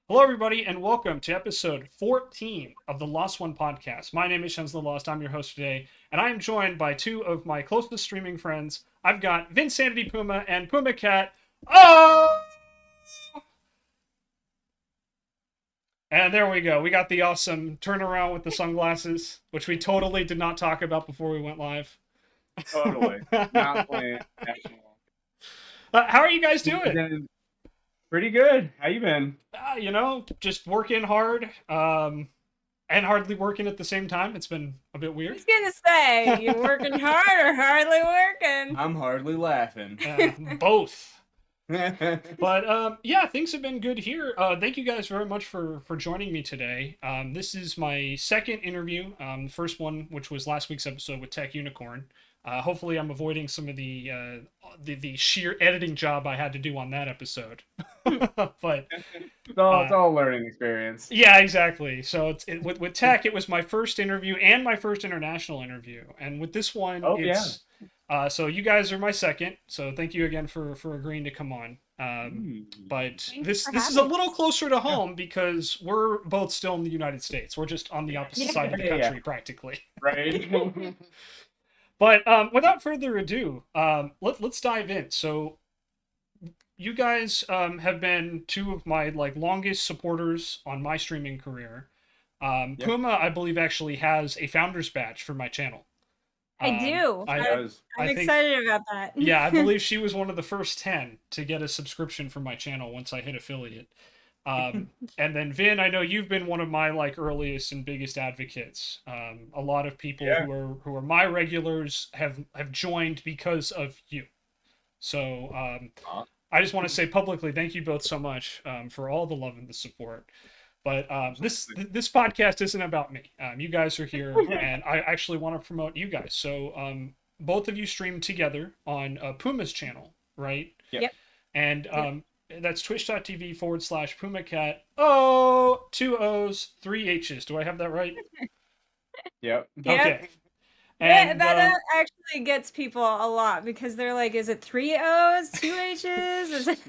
Hello, everybody, and welcome to episode 14 of the Lost One podcast. My name is Shenzo the Lost. I'm your host today, and I am joined by two of my closest streaming friends. I've got VinSanityPuma and PumaCat. Oh! And there we go. We got the awesome turnaround with the sunglasses, which we totally did not talk about before we went live. Totally. Not playing at all. How are you guys doing? Pretty good. How you been? Just working hard. And hardly working at the same time. It's been a bit I weird. was gonna say, you working hard or hardly working? I'm hardly laughing. Both. But yeah, things have been good here. Thank you guys very much for joining me today. This is my second interview. The first one, which was last week's episode with Tech Unicorn. Hopefully, I'm avoiding some of the sheer editing job I had to do on that episode. But it's all a learning experience. Yeah, exactly. So with Tech, it was my first interview and my first international interview, and with this one, so you guys are my second. So thank you again for agreeing to come on. But this is a little closer to home because we're both still in the United States. We're just on the opposite side of the country, practically. Right. But without further ado, let's dive in. So you guys have been two of my longest supporters on my streaming career. Puma, I believe, actually has a founder's badge for my channel. I do. I'm excited about that. Yeah, I believe she was one of the first 10 to get a subscription for my channel once I hit affiliate. And then Vin, I know you've been one of my earliest and biggest advocates. A lot of people who are my regulars have joined because of you. So I just want to say publicly thank you both so much for all the love and the support. But this podcast isn't about me. You guys are here, and I actually want to promote you guys. So both of you stream together on Puma's channel, right? Yep. And that's twitch.tv/PumaCat. Oh, 2 O's, 3 H's. Do I have that right? Yep. Okay. And that actually gets people a lot because they're like, is it 3 O's, 2 H's? Is it...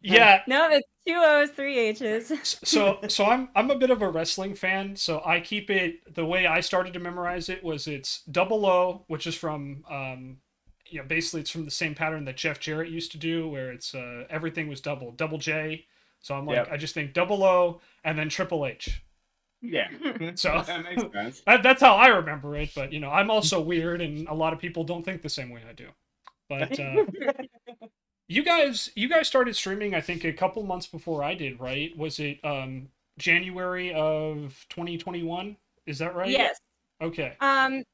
Yeah. No, it's 2 O's, 3 H's. So I'm a bit of a wrestling fan, so I keep it, the way I started to memorize it was it's double O, which is from basically it's from the same pattern that Jeff Jarrett used to do, where it's everything was double J. So I'm I just think double O and then triple H. Yeah. So that makes sense. That's how I remember it, but I'm also weird and a lot of people don't think the same way I do. But you guys started streaming I think a couple months before I did, right? Was it January of 2021? Is that right? Yes. Okay.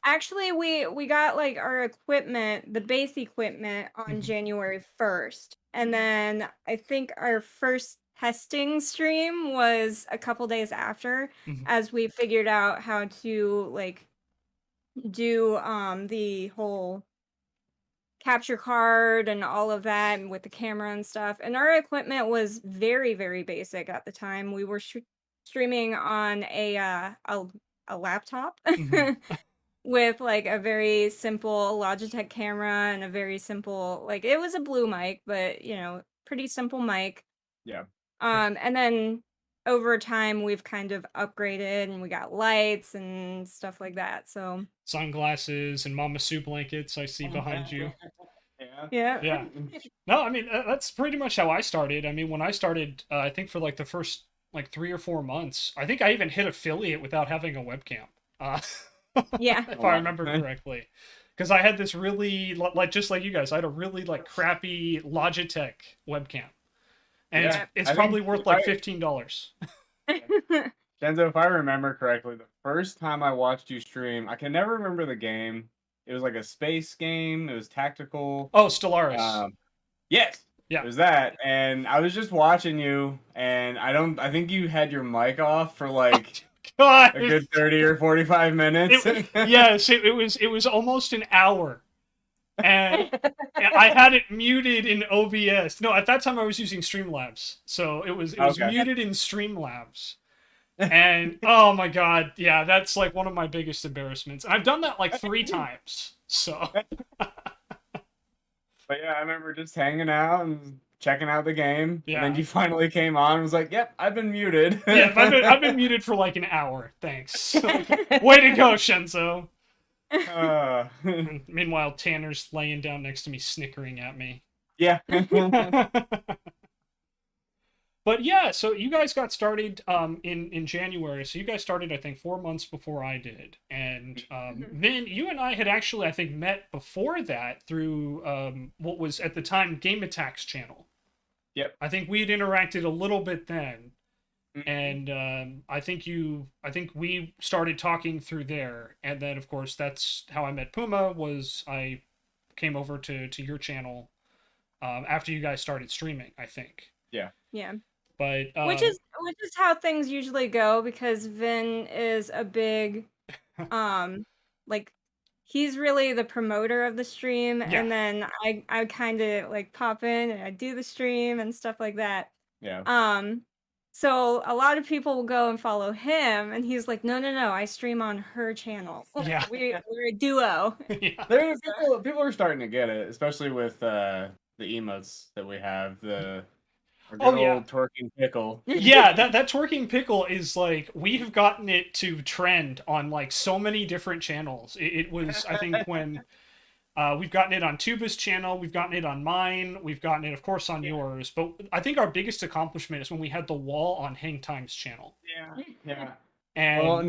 Actually we got our equipment, the base equipment on January 1st. And then I think our first testing stream was a couple days after, as we figured out how to do the whole capture card and all of that, and with the camera and stuff. And our equipment was very, very basic at the time. We were streaming on a laptop with a very simple Logitech camera and a very simple it was a blue mic, but pretty simple mic. Yeah. And then over time we've kind of upgraded and we got lights and stuff like that. So sunglasses and Mama Sue blankets I see behind you. Yeah. No, I mean that's pretty much how I started. I mean, when I started, I think for the first 3 or 4 months, I think I even hit affiliate without having a webcam. Yeah. If I remember correctly. Because I had this really, just like you guys, I had a really crappy Logitech webcam. And it's probably worth $15. Shenzo, if I remember correctly, the first time I watched you stream, I can never remember the game. It was a space game. It was tactical. Oh, Stellaris. Yes. Yeah. It was that. And I was just watching you, and I think you had your mic off for God. a good 30 or 45 minutes. Yes, it was almost an hour. And I had it muted in OBS. No, at that time I was using Streamlabs. So it was muted in Streamlabs. And oh my god, yeah, that's one of my biggest embarrassments. I've done that 3 times. So But yeah, I remember just hanging out and checking out the game, Yeah. and then you finally came on and was like, "Yep, I've been muted." Yeah, I've been muted for like an hour. Thanks. Way to go, Shenzo. Uh, And meanwhile, Tanner's laying down next to me, snickering at me. yeah. But yeah, so you guys got started in January. So you guys started, I think, 4 months before I did, and then you and I had actually, I think, met before that through what was at the time Game Attack's channel. Yep. I think we had interacted a little bit then, Mhm. and I think we started talking through there, and then of course that's how I met Puma. Was I came over to your channel after you guys started streaming, I think. Yeah. Yeah. But Which is how things usually go, because Vin is a big like he's really the promoter of the stream, Yeah. and then I kind of like pop in and I do the stream and stuff like that. Yeah. So a lot of people will go and follow him, and he's like, no, I stream on her channel. Yeah. We're a duo. Yeah. There, people are starting to get it, especially with the emotes that we have. The Oh, good yeah. old twerking pickle. Yeah, that twerking pickle is like, we have gotten it to trend on like so many different channels. It was, I think, when we've gotten it on Tuba's channel, we've gotten it on mine, we've gotten it, of course, on yours. But I think our biggest accomplishment is when we had the wall on Hang Time's channel. Yeah. Yeah. And Well,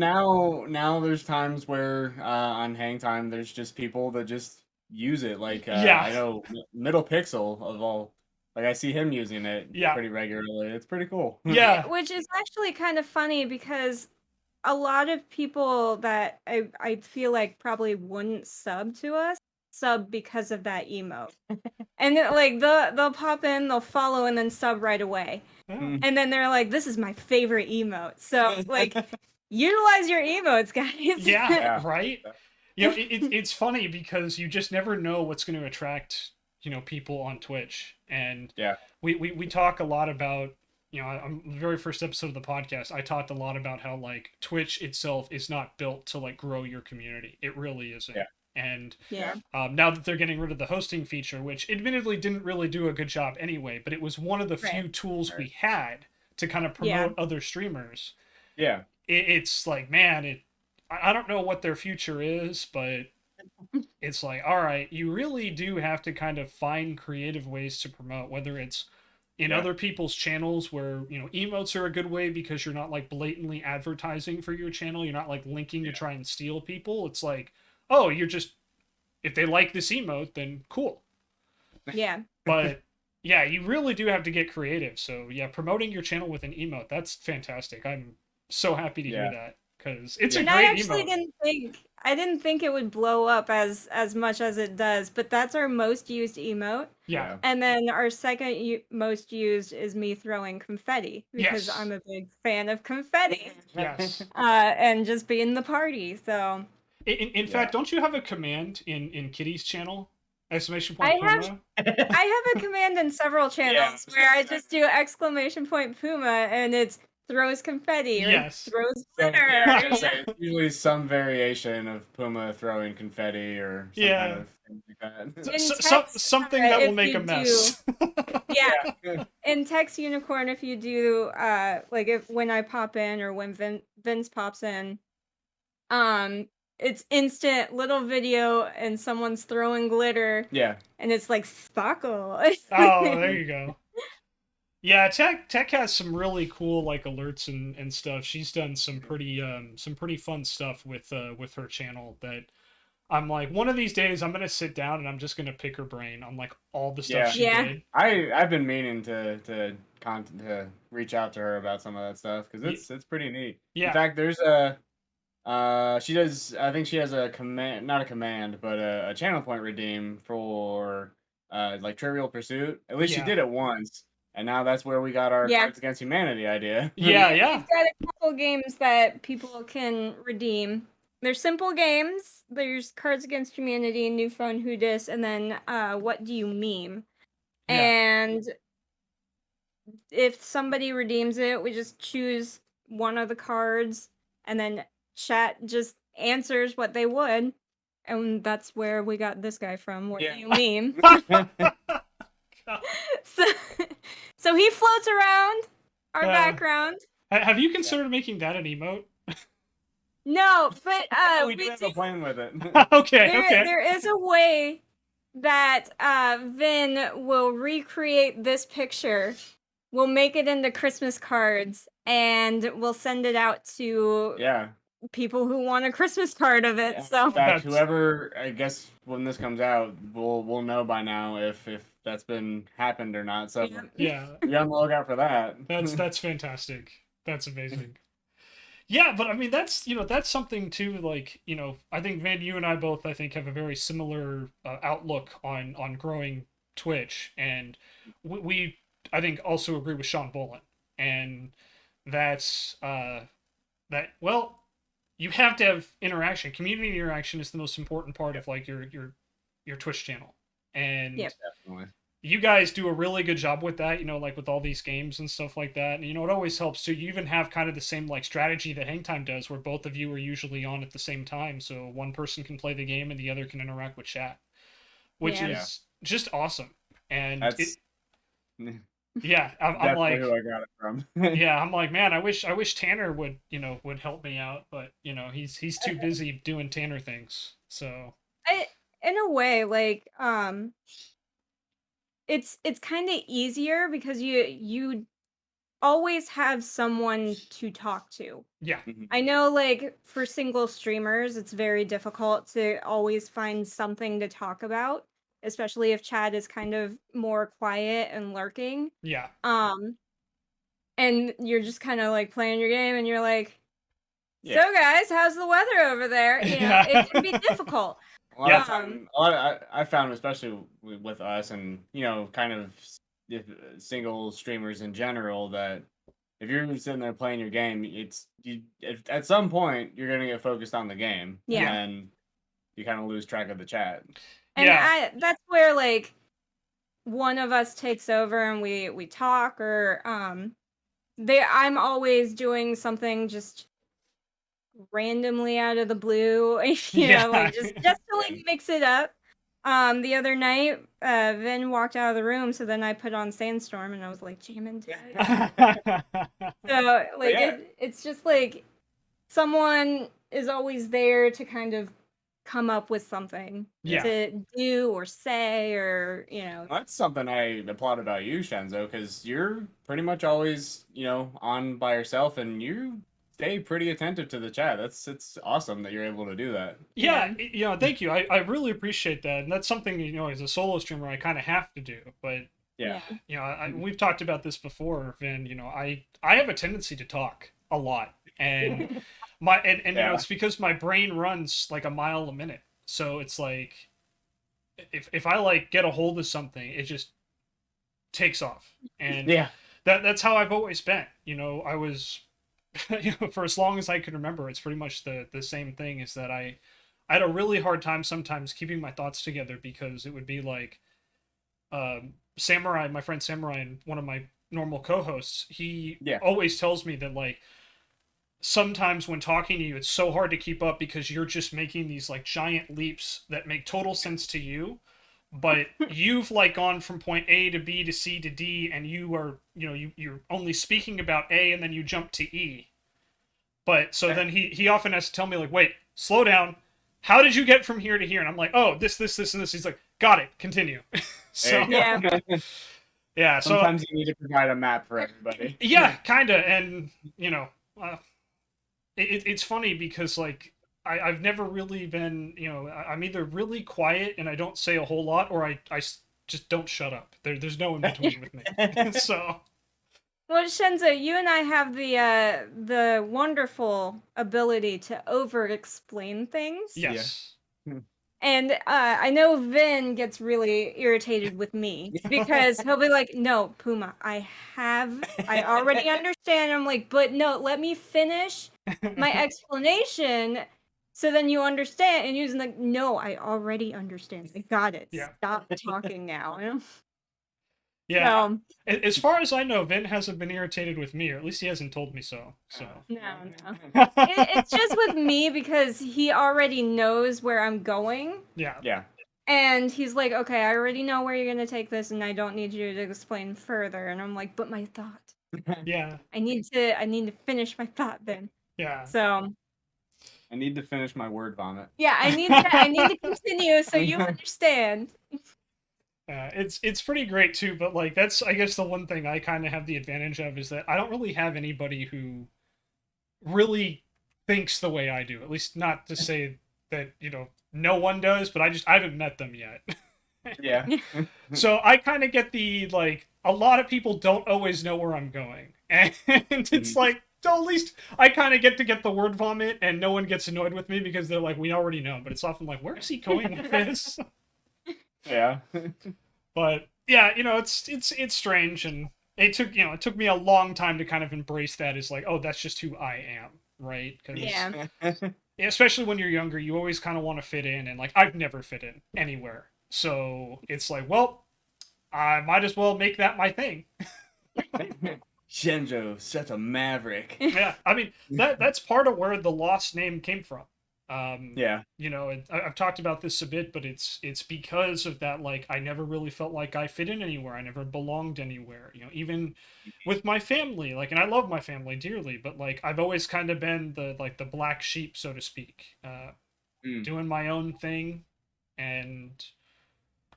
now there's times where on Hang Time there's just people that just use it. Like Yeah. I know Middle Pixel of all, like I see him using it Yeah. pretty regularly. It's pretty cool. Yeah. Which is actually kind of funny, because a lot of people that I feel like probably wouldn't sub to us sub because of that emote. And then, like they'll pop in, they'll follow, and then sub right away. Yeah. And then they're like, "This is my favorite emote." So like, utilize your emotes, guys. Yeah, right? You know, it's funny because you just never know what's going to attract, people on Twitch. And Yeah. we talk a lot about, on the very first episode of the podcast, I talked a lot about how like Twitch itself is not built to like grow your community. It really isn't. Yeah. And Yeah. now that they're getting rid of the hosting feature, which admittedly didn't really do a good job anyway, but it was one of the few tools we had to kind of promote other streamers. Yeah. It's like, man, I don't know what their future is, but it's like, all right, you really do have to kind of find creative ways to promote, whether it's in other people's channels where, emotes are a good way because you're not like blatantly advertising for your channel. You're not like linking to try and steal people. It's like, oh, if they like this emote, then cool. Yeah. But yeah, you really do have to get creative. So yeah, promoting your channel with an emote, that's fantastic. I'm so happy to hear that, because it's a And great I actually emote. didn't think it would blow up as much as it does, but that's our most used emote. Yeah. And then our second most used is me throwing confetti, because I'm a big fan of confetti. Yes. And just being the party. So in fact, don't you have a command in Kitty's channel? Exclamation I point have Puma? I have a command in several channels where I just do exclamation point Puma, and it's throws confetti or Yes. throws So, glitter. it's usually some variation of Puma throwing confetti or some kind of thing like that. Something that will make a mess. Yeah. In Text Unicorn, if you do like when I pop in, or when Vince pops in, it's instant little video and someone's throwing glitter. Yeah. And it's like sparkle. Oh, there you go. Yeah, Tech has some really cool like alerts and stuff. She's done some pretty fun stuff with her channel that I'm like, one of these days I'm gonna sit down and I'm just gonna pick her brain on like all the stuff she did. I've been meaning to reach out to her about some of that stuff, because it's pretty neat. Yeah. In fact, there's she does, I think she has a command, not a command, but a channel point redeem for like Trivial Pursuit. At least she did it once, and now that's where we got our Cards Against Humanity idea. Yeah. We've got a couple games that people can redeem. They're simple games. There's Cards Against Humanity, New Phone Who Dis, and then What Do You Meme? Yeah. And if somebody redeems it, we just choose one of the cards, and then chat just answers what they would. And that's where we got this guy from. What do you meme? So he floats around our background. Have you considered making that an emote? No, but we do have a plan with it. Okay. there is a way that Vin will recreate this picture. We'll make it into Christmas cards and we'll send it out to people who want a Christmas card of it. So in fact, whoever, I guess when this comes out, we'll know by now if that's been happened or not. So yeah, be on the lookout for that. That's fantastic. That's amazing. Yeah, but I mean that's that's something too. Like I think Van, you and I both I think have a very similar outlook on growing Twitch, and we I think also agree with Sean Bolin, and that's that well you have to have interaction. Community interaction is the most important part of like your Twitch channel, and definitely. You guys do a really good job with that, like with all these games and stuff like that. And it always helps too. You even have kind of the same like strategy that Hangtime does, where both of you are usually on at the same time, so one person can play the game and the other can interact with chat, which is just awesome. And I'm like, who I got it from. Yeah, I'm like, man, I wish Tanner would would help me out, but he's too busy doing Tanner things. So in a way, like it's kind of easier because you always have someone to talk to. Yeah. I know like for single streamers it's very difficult to always find something to talk about, especially if chat is kind of more quiet and lurking. Yeah. And you're just kind of like playing your game and you're like, so guys, how's the weather over there? It can be difficult. I found, especially with us and kind of single streamers in general, that if you're sitting there playing your game, at some point you're gonna get focused on the game, and you kind of lose track of the chat. And that's where like one of us takes over and we talk, or I'm always doing something just randomly out of the blue, like just to like mix it up. The other night, Vin walked out of the room, so then I put on Sandstorm and I was like jamming to it. So like it's just like someone is always there to kind of come up with something to do or say, or That's something I applaud about you, Shenzo, because you're pretty much always on by yourself, and you stay pretty attentive to the chat. It's awesome that you're able to do that. Thank you. I really appreciate that, and that's something as a solo streamer I kind of have to do. But we've talked about this before, Vin. I have a tendency to talk a lot, and it's because my brain runs like a mile a minute. So it's like if I like get a hold of something, it just takes off, and that's how I've always been. I was. For as long as I can remember, it's pretty much the same thing, is that I had a really hard time sometimes keeping my thoughts together, because it would be like Samurai, my friend Samurai, and one of my normal co-hosts, he always tells me that like sometimes when talking to you it's so hard to keep up because you're just making these like giant leaps that make total sense to you, but you've like gone from point A to B to C to D, and you are you're only speaking about A, and then you jump to E. But so then he often has to tell me like, wait, slow down, how did you get from here to here? And I'm like, oh, this and this. He's like, got it, continue. So sometimes you need to provide a map for everybody. Kind of. And it's funny because like I've never really been, I'm either really quiet and I don't say a whole lot, or I just don't shut up. There's no in between with me. So. Well, Shenzo, you and I have the wonderful ability to over-explain things. Yes. And I know Vin gets really irritated with me because he'll be like, no, Puma, I already understand. I'm like, but no, let me finish my explanation so then you understand. And he's like, no, I already understand. I got it. Stop talking now. Yeah. So, as far as I know, Vin hasn't been irritated with me, or at least he hasn't told me so. No. It's just with me because he already knows where I'm going. Yeah. And he's like, okay, I already know where you're gonna take this, and I don't need you to explain further. And I'm like, but my thought. Yeah. I need to finish my thought then. Yeah. So I need to finish my word vomit. yeah, I need to continue so you understand. It's pretty great too, but like that's I guess the one thing I kind of have the advantage of is that I don't really have anybody who really thinks the way I do. At least not to say that, no one does, but I haven't met them yet. Yeah. So I kind of get the like a lot of people don't always know where I'm going. And it's like so at least I kind of get the word vomit and no one gets annoyed with me because they're like we already know, but it's often like where is he going with this? Yeah. But yeah, it's strange and it took me a long time to kind of embrace that as like, oh, that's just who I am, right? Cuz Yeah. especially when you're younger, you always kind of want to fit in and like I've never fit in anywhere. So it's like, well, I might as well make that my thing. Shenzo, such a maverick. Yeah, I mean that's part of where the lost name came from. Yeah. I've talked about this a bit, but it's because of that. Like, I never really felt like I fit in anywhere. I never belonged anywhere. Even with my family, like, and I love my family dearly, but like, I've always kind of been the black sheep, so to speak, doing my own thing, and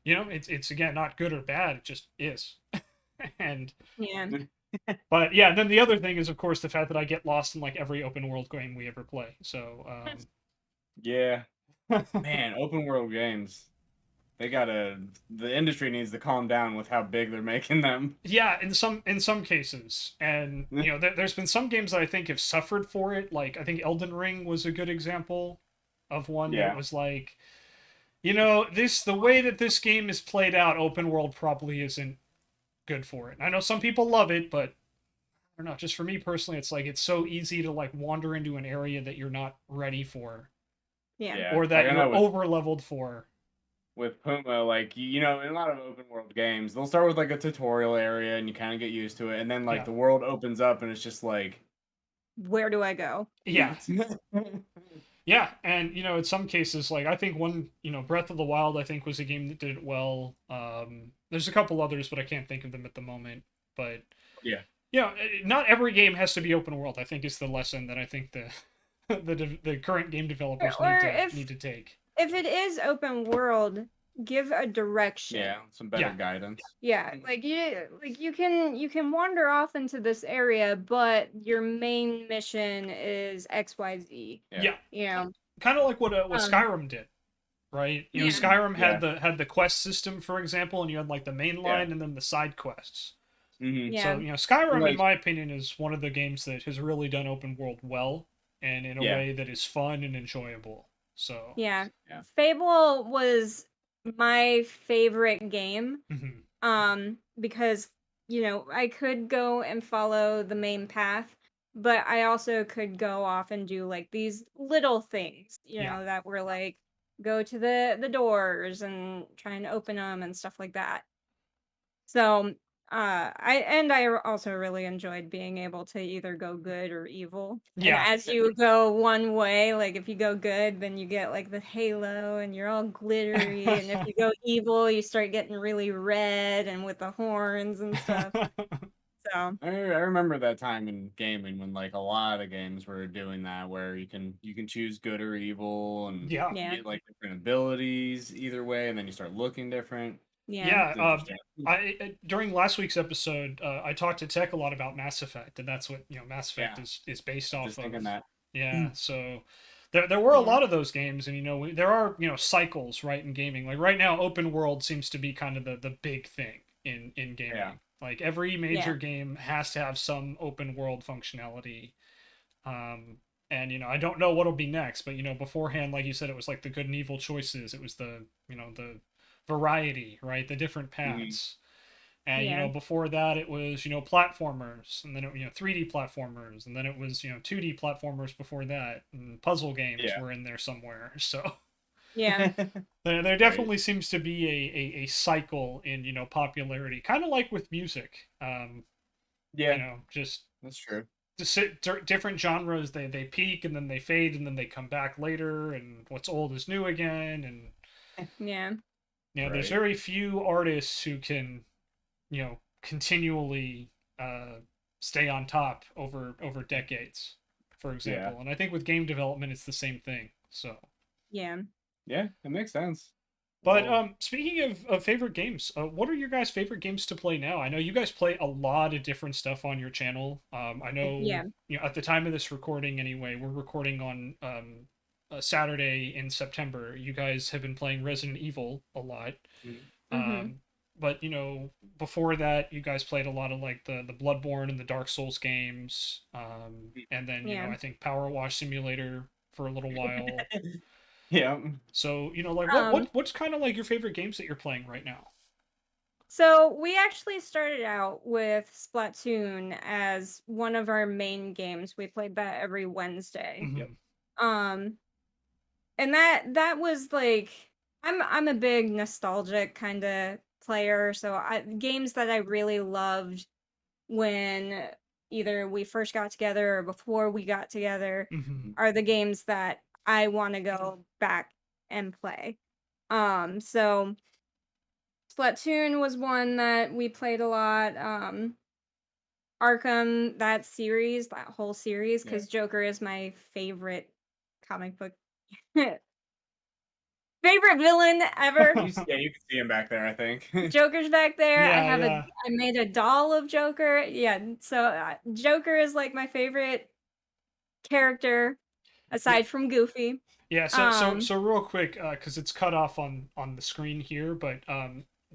it's again not good or bad. It just is, and Yeah. but yeah, then the other thing is, of course, the fact that I get lost in like every open world game we ever play. So, Yeah. Man, open world games. The industry needs to calm down with how big they're making them. yeah, in some cases, and there's been some games that I think have suffered for it. Like I think Elden Ring was a good example of one that Yeah. was like, the way that this game is played out, open world probably isn't good for it. I know some people love it, but I don't know. Just for me personally, it's like it's so easy to like wander into an area that you're not ready for, Yeah. Yeah. or that Like I you're know over leveled for. with Puma, like in a lot of open world games, they'll start with like a tutorial area and you kind of get used to it, and then like Yeah. the world opens up and it's just like, Where do I go? Yeah. Yeah, and in some cases, like I think one, Breath of the Wild, I think was a game that did it well. There's a couple others, but I can't think of them at the moment. But Yeah. not every game has to be open world. I think is the lesson that I think the the current game developers Or need to take. If it is open world, give a direction. Yeah, some better Yeah. guidance. Yeah, like you can wander off into this area, but your main mission is XYZ. Yeah. Kind of like what Skyrim did, right? Yeah. Skyrim had the quest system, for example, and you had like the main line and then the side quests. Mm-hmm. Yeah. So Skyrim, Like- in my opinion, is one of the games that has really done open world well, and in a way that is fun and enjoyable. So Yeah. Yeah. Fable was my favorite game. mhm. Because I could go and follow the main path, but I also could go off and do like these little things, Yeah. that were like go to the doors and try and open them and stuff like that. So, I also really enjoyed being able to either go good or evil. Yeah. And as you go one way, like if you go good, then you get like the halo and you're all glittery. And if you go evil, you start getting really red and with the horns and stuff. So I remember that time in gaming when like a lot of games were doing that, where you can choose good or evil, and Yeah. you yeah, get like different abilities either way, and then you start looking different. yeah, It's interesting. During last week's episode, I talked to Tech a lot about Mass Effect, and that's what Mass Effect Yeah. is based off Just of. thinking that. Yeah, so there were a Yeah. lot of those games, and there are cycles, right, in gaming. Like right now, open world seems to be kind of the big thing in gaming. Yeah. Like every major Yeah. game has to have some open world functionality. And I don't know what'll be next, but beforehand, like you said, it was like the good and evil choices. It was the the variety, right, the different paths. And Yeah. before that it was platformers, and then it 3D platformers, and then it was 2D platformers before that, and puzzle games Yeah. were in there somewhere. So yeah, there definitely seems to be a cycle in popularity, kind of like with music. Yeah, Just that's true. different genres, they peak and then they fade and then they come back later, and what's old is new again, and yeah. Yeah, there's Right. very few artists who can, continually stay on top over decades, for Yeah. example. And I think with game development, it's the same thing. So, Yeah. Yeah, it makes sense. but Well, speaking of favorite games, what are your guys' favorite games to play now? I know you guys play a lot of different stuff on your channel. I know, Yeah. at the time of this recording, anyway, we're recording on a Saturday in September. You guys have been playing Resident Evil a lot. Mm-hmm. Um, but before that, you guys played a lot of like the Bloodborne and the Dark Souls games. And then Yeah. I think Power Wash Simulator for a little while. yeah. So like Um, what's kind of like your favorite games that you're playing right now? so we actually started out with Splatoon as one of our main games. We played that every Wednesday. Yep. Mhm. Um, and that was like I'm a big nostalgic kind of player, so games that I really loved when either we first got together or before we got together Mhm. are the games that I want to go back and play. So Splatoon was one that we played a lot. Arkham, that whole series, Yeah. because Joker is my favorite comic book favorite villain ever. Yeah, you can see him back there, I think. Joker's back there. Yeah, yeah. I made a doll of Joker. Yeah, so Joker is like my favorite character Yeah. aside from Goofy. Yeah, Um, so real quick, because it's cut off on the screen here, but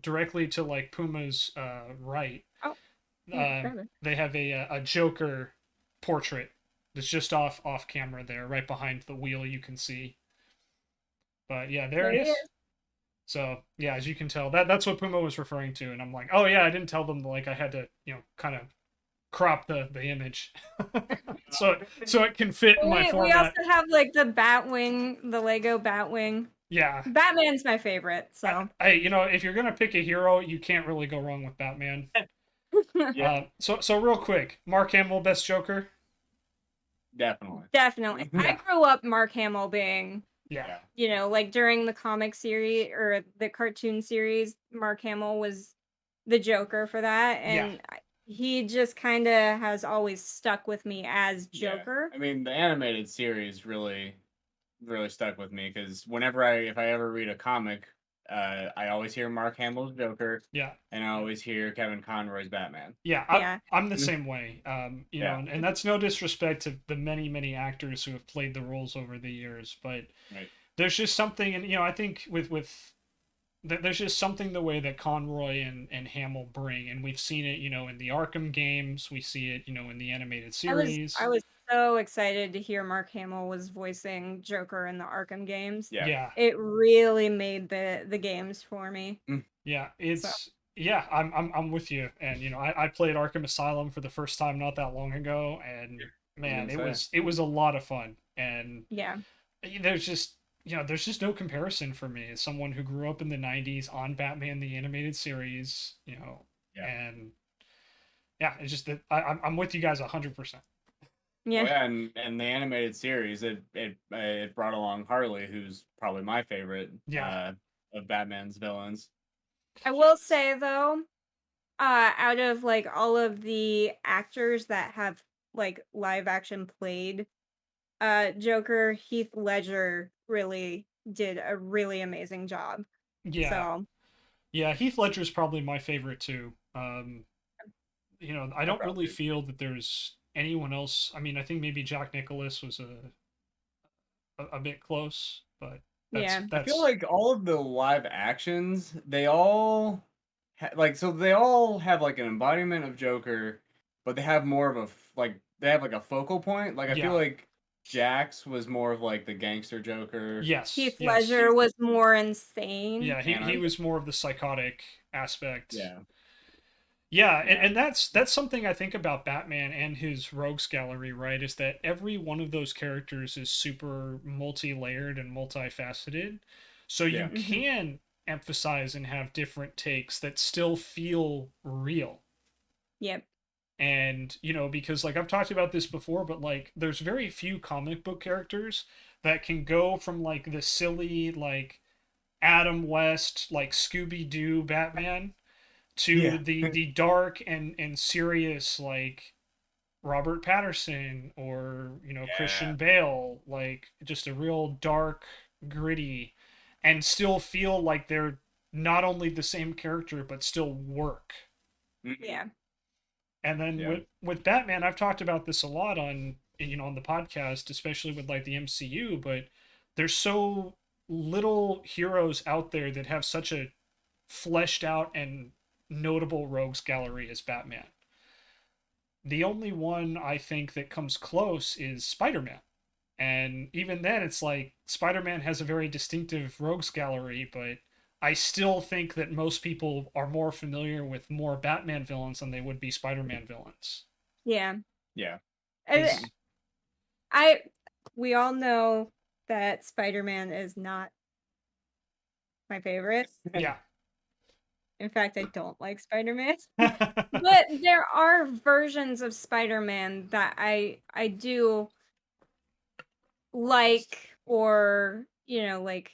directly to like Puma's right, oh, yeah, grab it. they have a Joker portrait that's just off camera there, right behind the wheel. You can see, but yeah, there There it he is. is. So yeah, as you can tell, that's what Puma was referring to, and I'm like, oh yeah, I didn't tell them like I had to kind of crop the image so it can fit in my We also format. have like the Batwing, the Lego Batwing. Yeah, Batman's my favorite, so if you're gonna pick a hero, you can't really go wrong with Batman. Yeah, So real quick, Mark Hamill, best Joker. definitely. definitely. I Yeah, grew up Mark Hamill being, yeah, like during the comic series or the cartoon series, Mark Hamill was the Joker for that, yeah, and he just kind of has always stuck with me as Yeah. Joker. I mean, the animated series really stuck with me because if I ever read a comic, I always hear Mark Hamill's Joker, yeah. and I always hear Kevin Conroy's Batman. Yeah, Yeah, I'm the same way. Yeah. And that's no disrespect to the many actors who have played the roles over the years, but Right. there's just something, and I think there's just something the way that Conroy and Hamill bring, and we've seen it, in the Arkham games, we see it, in the animated I series. was so excited to hear Mark Hamill was voicing Joker in the Arkham games. Yeah. Yeah, It really made the games for me. Mm. yeah, So yeah, I'm with you, and I played Arkham Asylum for the first time not that long ago, and I was man, gonna say. it was a lot of fun, and yeah, there's just there's just no comparison for me as someone who grew up in the 90s on Batman the animated series, Yeah. and yeah, it's just that I'm with you guys 100%. Oh yeah. yeah, and the animated series, it brought along Harley, who's probably my favorite Yeah, of Batman's villains. I will say though, out of like all of the actors that have like live action played Joker, Heath Ledger really did a really amazing job. yeah, So yeah. Heath Ledger's probably my favorite too. I I don't really probably feel that there's anyone else. I mean, I think maybe Jack Nicholas was a bit close, but that's yeah, I feel that's like all of the live actions, they all they all have like an embodiment of Joker, but they have more of they have like a focal point. Like I feel yeah, like Jax was more of like the gangster Joker, yes, Heath yes, Ledger was more insane. yeah. He anarchist. was more of the psychotic aspect. Yeah, Yeah, yeah, and that's something I think about Batman and his rogues gallery, right? Is that every one of those characters is super multi-layered and multifaceted. So you yeah, Hmm. can emphasize and have different takes that still feel real. Yep. And, because like I've talked about this before, but like there's very few comic book characters that can go from like the silly like Adam West, like Scooby-Doo Batman, to Yeah. the dark and serious like Robert Patterson or Christian Bale, like just a real dark, gritty, and still feel like they're not only the same character but still work. Yeah. And then with Batman, I've talked about this a lot on on the podcast, especially with like the MCU, but there's so little heroes out there that have such a fleshed out and notable rogues gallery as Batman. The only one I think that comes close is Spider-Man. And even then, it's like Spider-Man has a very distinctive rogues gallery, but I still think that most people are more familiar with more Batman villains than they would be Spider-Man villains. Yeah. Yeah. We all know that Spider-Man is not my favorite. Yeah. In fact, I don't like Spider-Man. But there are versions of Spider-Man that I do like, or like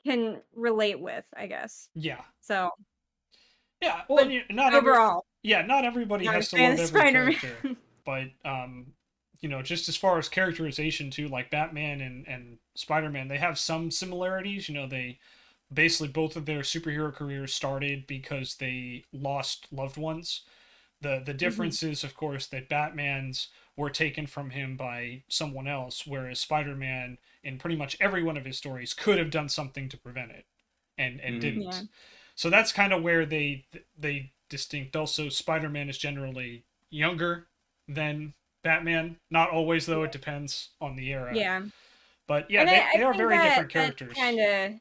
can relate with, I guess. Yeah. So yeah, well, not overall, not everybody has to love every character, but just as far as characterization too, like Batman and Spider-Man, they have some similarities. They basically both of their superhero careers started because they lost loved ones. The difference is, of course, that Batman's were taken from him by someone else, whereas Spider-Man, in pretty much every one of his stories, could have done something to prevent it, and didn't. Yeah. So that's kind of where they distinct. Also, Spider-Man is generally younger than Batman. Not always, though. It depends on the era. Yeah. But yeah, they are very different characters. Kind of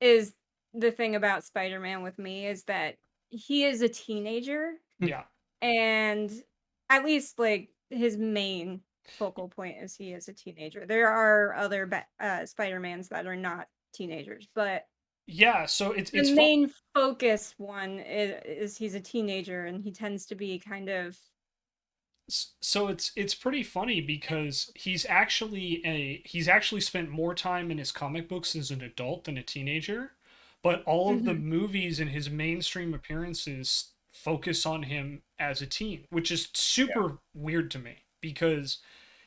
is the thing about Spider-Man with me, is that he is a teenager. Yeah. And at least like his main focal point is he is a teenager. There are other Spider-Mans that are not teenagers, but yeah, so it's the main focus one is he's a teenager, and he tends to be kind of. So it's pretty funny because he's actually spent more time in his comic books as an adult than a teenager, but all of the movies and his mainstream appearances focus on him as a teen, which is super weird to me because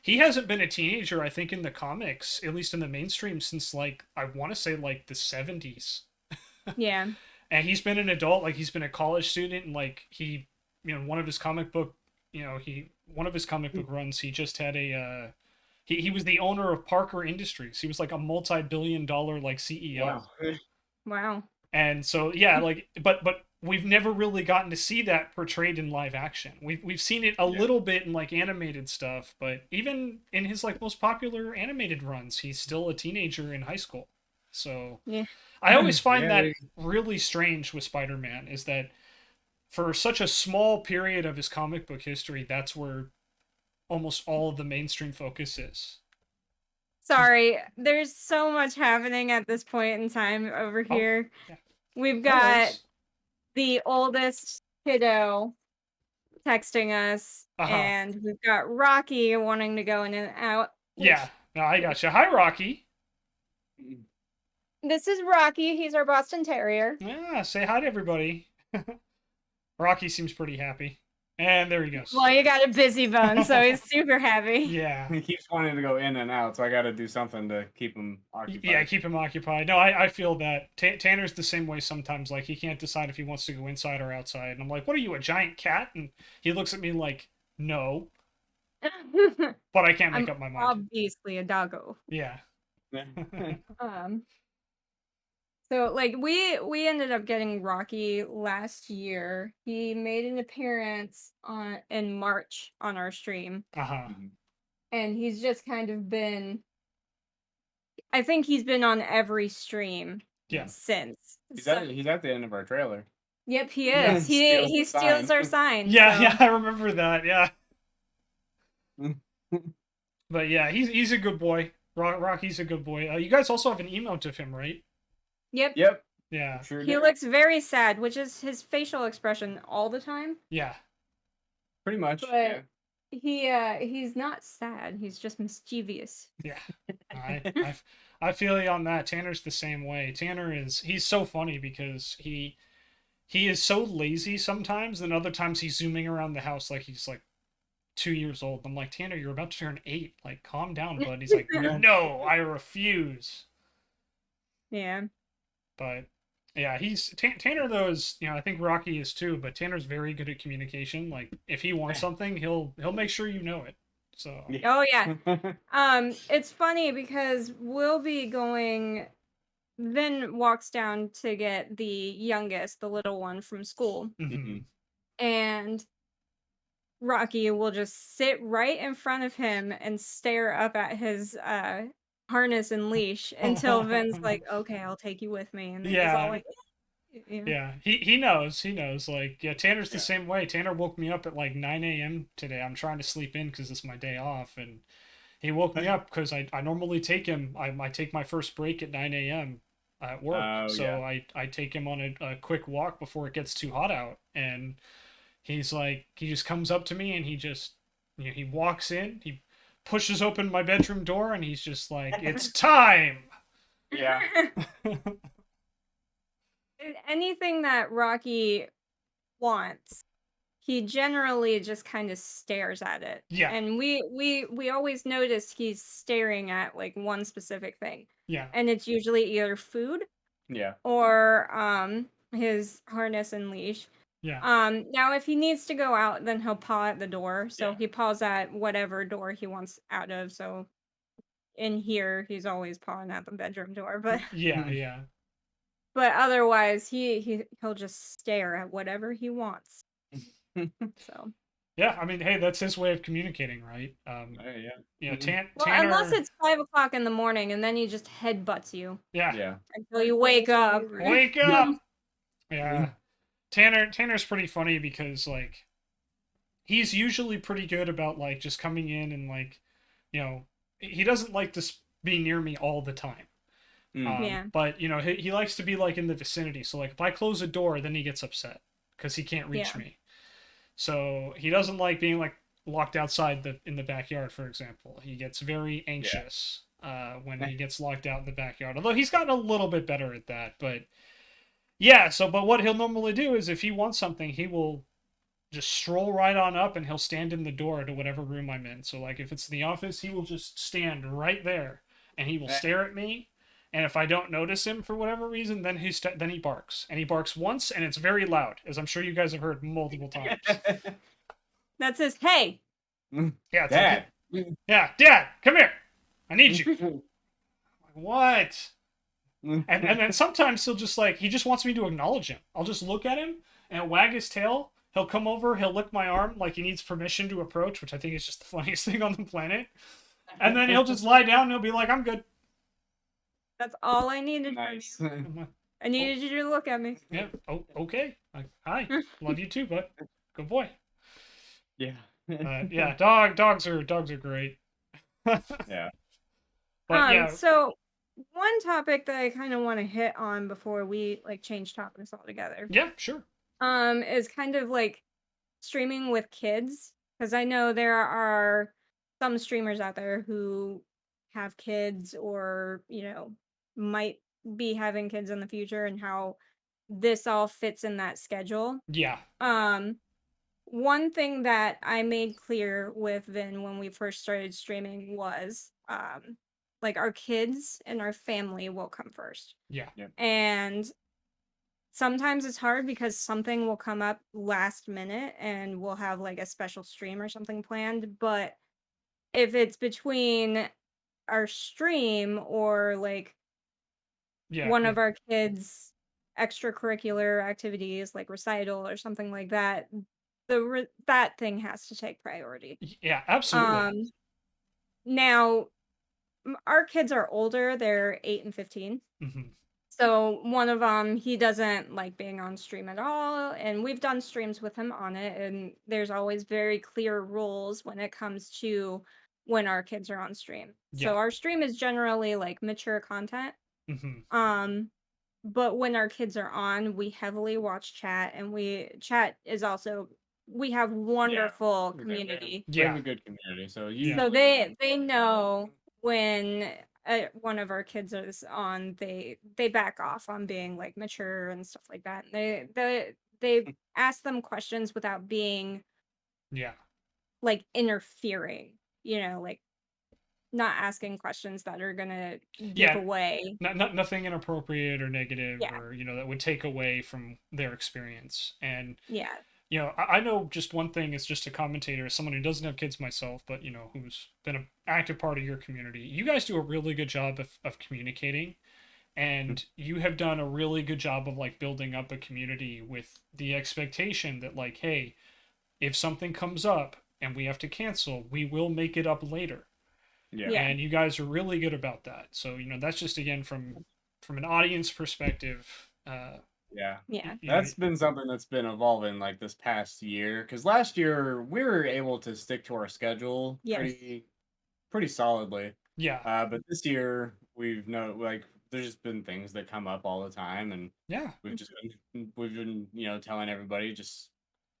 he hasn't been a teenager, I think, in the comics, at least in the mainstream, since like I want to say like the 70s. Yeah. And he's been an adult, like he's been a college student, and like he, one of his comic book, one of his comic book runs, he just had a he was the owner of Parker Industries. He was like a multi-billion-dollar like CEO. Wow. And so yeah, like but we've never really gotten to see that portrayed in live action. We've seen it a little bit in like animated stuff, but even in his like most popular animated runs, he's still a teenager in high school. So yeah. I always find that really strange with Spider-Man, is that for such a small period of his comic book history, that's where almost all of the mainstream focus is. Sorry, there's so much happening at this point in time over here. Yeah. We've got the oldest kiddo texting us, and we've got Rocky wanting to go in and out. Yeah, no, I gotcha. Hi, Rocky. This is Rocky. He's our Boston Terrier. Yeah, say hi to everybody. Rocky seems pretty happy. And there he goes. Well, you got a busy bone, so he's super happy. Yeah. He keeps wanting to go in and out, so I got to do something to keep him occupied. Yeah, keep him occupied. No, I feel that. Tanner's the same way sometimes. Like, he can't decide if he wants to go inside or outside. And I'm like, what are you, a giant cat? And he looks at me like, no. But I can't make up my mind. Obviously a doggo. Yeah. So like we ended up getting Rocky last year. He made an appearance in March on our stream. And he's just kind of been, I think he's been on every stream since. He's at the end of our trailer. Yep, he is. He steals our sign. Yeah, so. Yeah, I remember that. Yeah. But yeah, he's a good boy. Rocky's a good boy. You guys also have an emote of him, right? Yep. Yeah. Sure he looks very sad, which is his facial expression all the time. Yeah. Pretty much. But he's not sad. He's just mischievous. Yeah, I feel you on that. Tanner's the same way. He's so funny because he is so lazy sometimes, and other times he's zooming around the house like he's like 2 years old. I'm like, Tanner, you're about to turn 8. Like, calm down, bud. He's like, no, I refuse. Yeah. But yeah, Tanner though is, I think Rocky is too, but Tanner's very good at communication. Like, if he wants something, he'll make sure you know it. So Oh yeah. It's funny because we'll be going. Vin walks down to get the youngest, the little one, from school, mhm. and Rocky will just sit right in front of him and stare up at his harness and leash until Vin's like, "Okay, I'll take you with me," and then he's all Yeah. like, "Yeah." Yeah, he knows. Like, yeah, Tanner's the same way. Tanner woke me up at like 9 a.m. today. I'm trying to sleep in because it's my day off, and he woke me up because I normally take him. I take my first break at 9 a.m. at work, Oh, so yeah. I take him on a quick walk before it gets too hot out, and he's like, he just comes up to me and he just, he walks in, he pushes open my bedroom door, and he's just like, it's time. Yeah. Anything that Rocky wants, he generally just kind of stares at it. Yeah. And we always notice he's staring at like one specific thing. Yeah. And it's usually either food Yeah. or his harness and leash. Yeah. Now if he needs to go out, then he'll paw at the door. So Yeah. he paws at whatever door he wants out of. So in here he's always pawing at the bedroom door, but Yeah. but otherwise he'll just stare at whatever he wants. So Yeah, I mean, hey, that's his way of communicating, right? Yeah. Tanner. unless it's 5 o'clock in the morning and then he just headbutts you Yeah. until you wake up. Wake up. Yeah. Tanner's pretty funny because like he's usually pretty good about like just coming in and like, he doesn't like to be near me all the time. Yeah. But he likes to be like in the vicinity. So like if I close a door, then he gets upset because he can't reach me. So he doesn't like being like locked outside in the backyard, for example. He gets very anxious when he gets locked out in the backyard. Although he's gotten a little bit better at that, but yeah. But what he'll normally do is if he wants something, he will just stroll right on up and he'll stand in the door to whatever room I'm in. So like if it's in the office, he will just stand right there and he will stare at me. And if I don't notice him for whatever reason, then he barks. And he barks once, and it's very loud, as I'm sure you guys have heard multiple times. That says, "Hey." Yeah, Dad. Like, yeah, Dad, come here. I need you. What? And then sometimes he just wants me to acknowledge him. I'll just look at him and wag his tail. He'll come over, he'll lick my arm like he needs permission to approach, which I think is just the funniest thing on the planet. And then he'll just lie down and he'll be like, I'm good. That's all I needed Nice. from you. I needed you to look at me. Yeah. Oh, okay. Hi. Love you too, bud. Good boy. Yeah. Yeah. Dogs are great. Yeah. But yeah. So one topic that I kind of want to hit on before we like change topics altogether. Yeah. Sure. Is kind of like streaming with kids, because I know there are some streamers out there who have kids or might be having kids in the future, and how this all fits in that schedule. Yeah. One thing that I made clear with Vin when we first started streaming was like our kids and our family will come first. Yeah. And sometimes it's hard because something will come up last minute and we'll have like a special stream or something planned, but if it's between our stream or like one of our kids' extracurricular activities like recital or something like that, that thing has to take priority. Yeah, absolutely. Now our kids are older, they're 8 and 15. So one of them, he doesn't like being on stream at all, and we've done streams with him on it, and there's always very clear rules when it comes to when our kids are on stream. So our stream is generally like mature content. But when our kids are on, we heavily watch chat, and chat is also we have wonderful community. We have Yeah. a good community, so Yeah. So they know when one of our kids is on, they back off on being like mature and stuff like that. They ask them questions without being Yeah. like interfering, you know, like not asking questions that are gonna give Yeah. away. Nothing inappropriate or negative, Yeah, or that would take away from their experience. And yeah, I know just one thing as just a commentator, as someone who doesn't have kids myself, but who's been an active part of your community. You guys do a really good job of communicating, and you have done a really good job of like building up a community with the expectation that, like, hey, if something comes up and we have to cancel, we will make it up later. yeah. yeah, And you guys are really good about that. So that's just, again, from an audience perspective. Yeah. yeah, That's been something that's been evolving like this past year. Because last year we were able to stick to our schedule yes, pretty solidly. Yeah. But this year we've like there's just been things that come up all the time, and Yeah. we've been telling everybody it's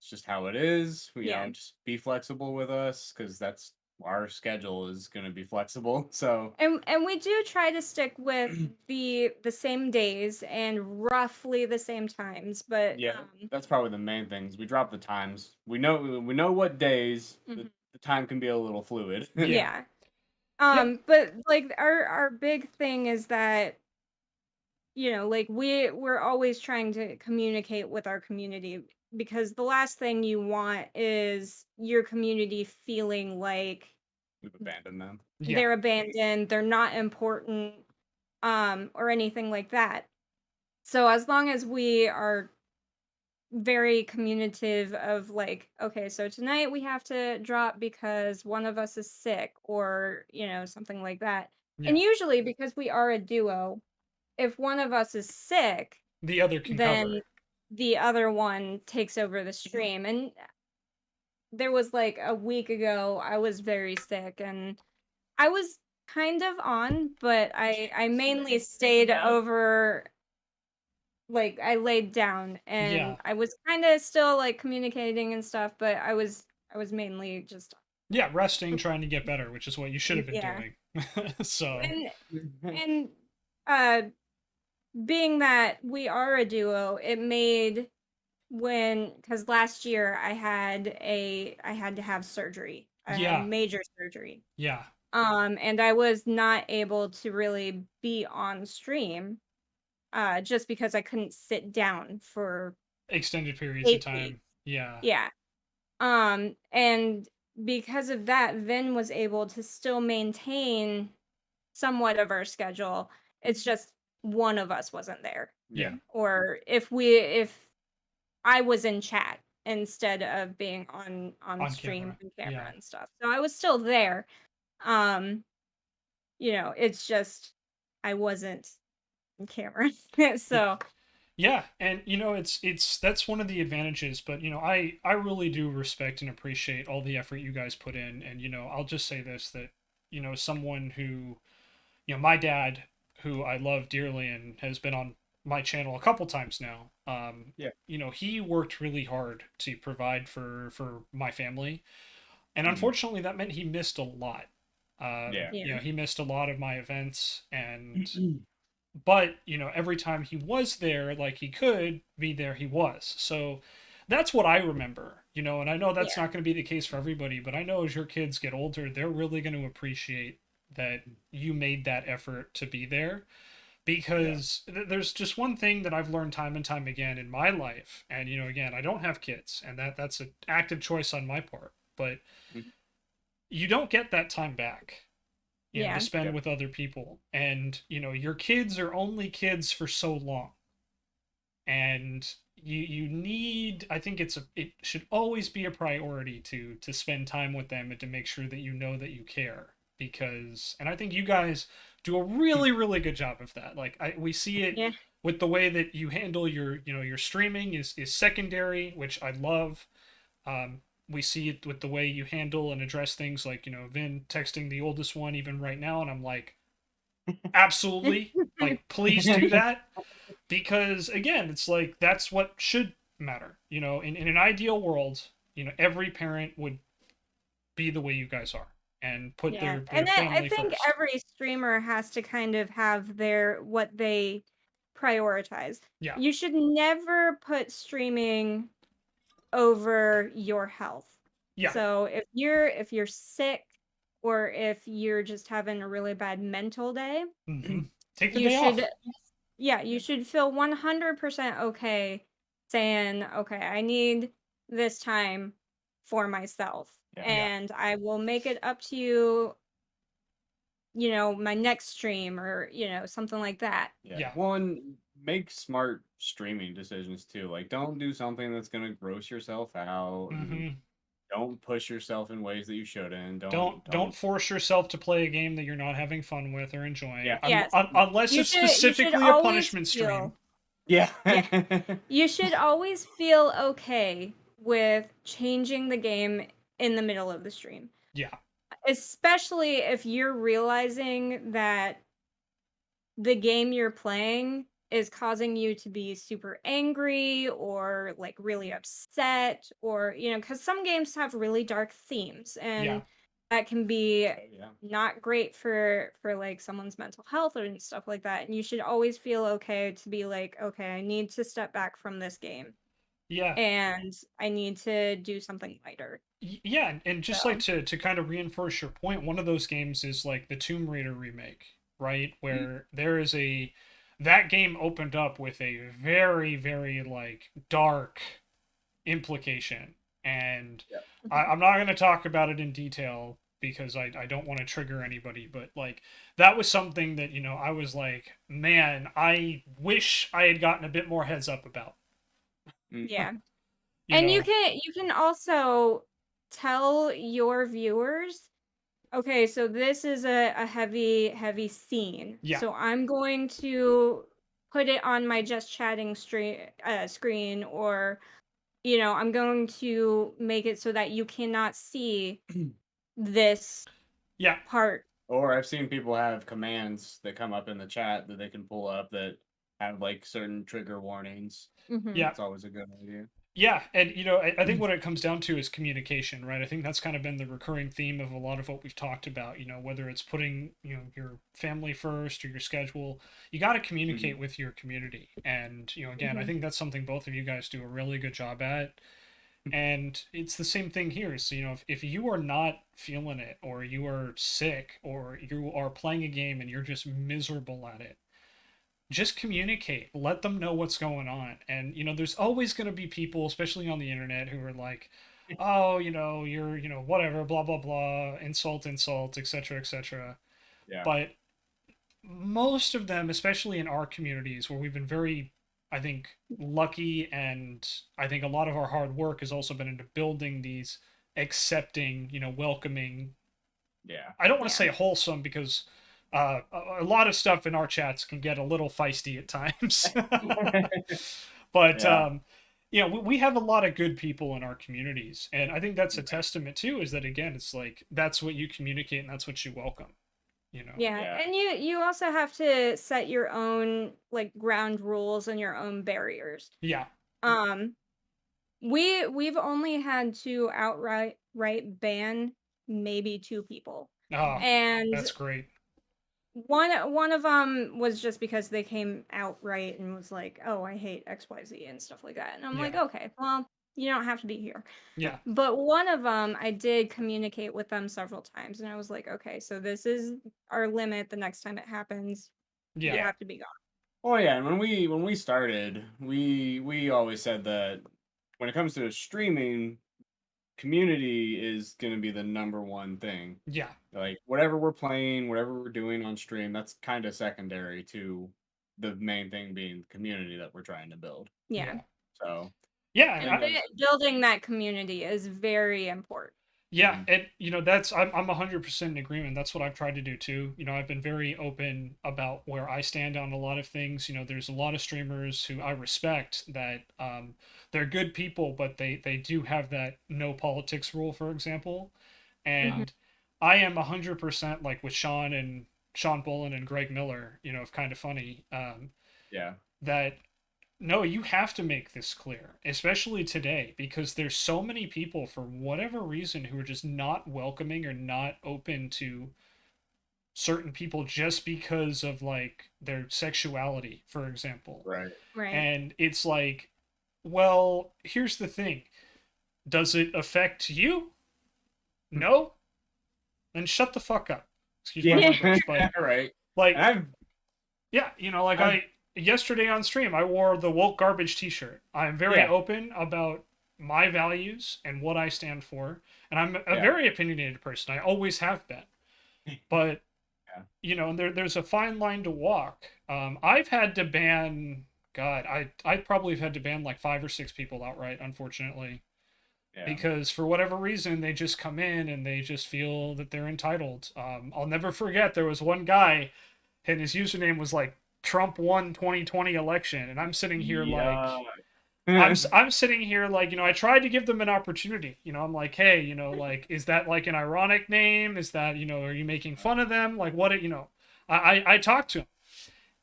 just how it is. yeah. Just be flexible with us because that's our schedule is going to be flexible. So And we do try to stick with the same days and roughly the same times, but yeah, that's probably the main things. We drop the times. We know what days. mhm, The time can be a little fluid. Yeah. yeah. Yeah. But like our big thing is that, like we're always trying to communicate with our community, because the last thing you want is your community feeling like We've abandoned them. Yeah. they're abandoned, they're not important, or anything like that. So as long as we are very communicative of like, okay, so tonight we have to drop because one of us is sick, or something like that. And Yeah. usually, because we are a duo, if one of us is sick, The other can then cover. the other one takes over the stream. And there was like a week ago, I was very sick and I was kind of on, but I mainly stayed over. Like, I laid down Yeah. and I was kind of still like communicating and stuff, but I was mainly just Yeah. Resting, trying to get better, which is what you should have been yeah. doing. So. And and uh being that we are a duo, it made, when because last year I had to have surgery, Yeah. major surgery. Yeah. And I was not able to really be on stream, just because I couldn't sit down for Extended periods of 8 weeks. time. Yeah. Yeah. And because of that, Vin was able to still maintain somewhat of our schedule. It's just one of us wasn't there. Yeah. Yeah. Or if I was in chat instead of being on On stream camera. and camera Yeah. and stuff. So I was still there. Um, it's just I wasn't on camera. So Yeah, and that's one of the advantages, but I really do respect and appreciate all the effort you guys put in. And I'll just say this, that someone who, my dad, who I love dearly and has been on my channel a couple times now, Yeah. he worked really hard to provide for my family, and Mhm. unfortunately that meant he missed a lot. Yeah. yeah. He missed a lot of my events, but every time he was there, like, he could be there, he was. So that's what I remember, and I know that's Yeah. not going to be the case for everybody, but I know as your kids get older, they're really going to appreciate that you made that effort to be there, because there's just one thing that I've learned time and time again in my life. And again, I don't have kids, and that's an active choice on my part, but Mhm. you don't get that time back, to Yeah. spend Yep. with other people. And your kids are only kids for so long, and you need, I think it should always be a priority to spend time with them and to make sure that that you care, because, and I think you guys do a really really good job of that. Like, we see it Yeah. with the way that you handle your streaming is secondary, which I love. We see it with the way you handle and address things like, Vin texting the oldest one even right now, and I'm like, absolutely, like, please do that, because again, it's like that's what should matter. In an ideal world, every parent would be the way you guys are and put Yeah. their And I family think first. every streamer has to kind of have their what they prioritize. Yeah. You should never put streaming over your health. Yeah. So if you're sick or if you're just having a really bad mental day, Take the you day should off. you should feel 100% okay saying, okay, I need this time for myself. Yeah. And I will make it up to you, my next stream or, something like that. Yeah. One, make smart streaming decisions too. Like, don't do something that's gonna gross yourself out, and don't push yourself in ways that you shouldn't. Don't force yourself to play a game that you're not having fun with or enjoying. Yeah. Yes. Unless You it's should specifically a always punishment stream. feel Yeah. you should always feel okay with changing the game in the middle of the stream. Yeah. Especially if you're realizing that the game you're playing is causing you to be super angry or like really upset or because some games have really dark themes and that can be not great for like someone's mental health and stuff like that, and you should always feel okay to be like, okay, I need to step back from this game and I need to do something lighter. Yeah, and just like to kind of reinforce your point, one of those games is like the Tomb Raider remake, right? Where there is that game opened up with a very, very like dark implication. And I'm not going to talk about it in detail because I don't want to trigger anybody, but like that was something that, I was like, man, I wish I had gotten a bit more heads up about. Yeah. And you can also tell your viewers, okay, so this is a heavy scene. Yeah. So I'm going to put it on my just chatting screen, or I'm going to make it so that you cannot see this part. Or I've seen people have commands that come up in the chat that they can pull up that have like certain trigger warnings. Yeah. It's always a good idea. Yeah, and I think what it comes down to is communication, right? I think that's kind of been the recurring theme of a lot of what we've talked about, whether it's putting, your family first or your schedule, you got to communicate with your community. And, again, I think that's something both of you guys do a really good job at. And it's the same thing here. So, if you are not feeling it or you are sick or you are playing a game and you're just miserable at it, just communicate, let them know what's going on. And there's always going to be people, especially on the internet, who are like, oh, you're whatever, blah blah blah, insult, etc etc. But most of them, especially in our communities where we've been very, I think, lucky, and I think a lot of our hard work has also been into building these accepting, welcoming, I don't want to say wholesome, because a lot of stuff in our chats can get a little feisty at times. But we have a lot of good people in our communities, and I think that's a testament too, is that again, it's like that's what you communicate and that's what you welcome. And you also have to set your own like ground rules and your own barriers. We've only had to outright ban maybe 2 people. And that's great. One of them was just because they came outright and was like, oh, I hate XYZ and stuff like that. And I'm like, okay, well, you don't have to be here. Yeah. But one of them, I did communicate with them several times, and I was like, okay, so this is our limit. The next time it happens, you have to be gone. Oh yeah, and when we started, we always said that when it comes to streaming, community is going to be the number one thing. Yeah. Like whatever we're playing, whatever we're doing on stream, that's kind of secondary to the main thing being the community that we're trying to build. Yeah. So, building that community is very important. Yeah, and that's I'm 100% in agreement. That's what I've tried to do too. I've been very open about where I stand on a lot of things. There's a lot of streamers who I respect that they're good people, but they do have that no politics rule, for example. And I am 100% like with Sean Bullen and Greg Miller, of Kind of Funny. That no, you have to make this clear, especially today, because there's so many people for whatever reason who are just not welcoming or not open to certain people just because of like their sexuality, for example. Right. Right. And it's like, well, here's the thing. Does it affect you? No? Then shut the fuck up. Excuse my Yeah. language, but Right. like, And yeah, you know, like I've yesterday on stream, I wore the woke garbage T-shirt. I'm very yeah. open about my values and what I stand for, and I'm a Yeah. very opinionated person. I always have been, but Yeah. you know, there's a fine line to walk. I've had to ban, God, I probably have had to ban like 5 or 6 people outright, unfortunately, Yeah. because for whatever reason they just come in and they just feel that they're entitled. I'll never forget there was one guy and his username was like Trump won 2020 election, and I'm sitting here like Yeah. I'm sitting here like, you know, I tried to give them an opportunity. You know, I'm like, hey, you know, like, is that like an ironic name? Is that, you know, are you making fun of them? Like, what? You know, I talked to him,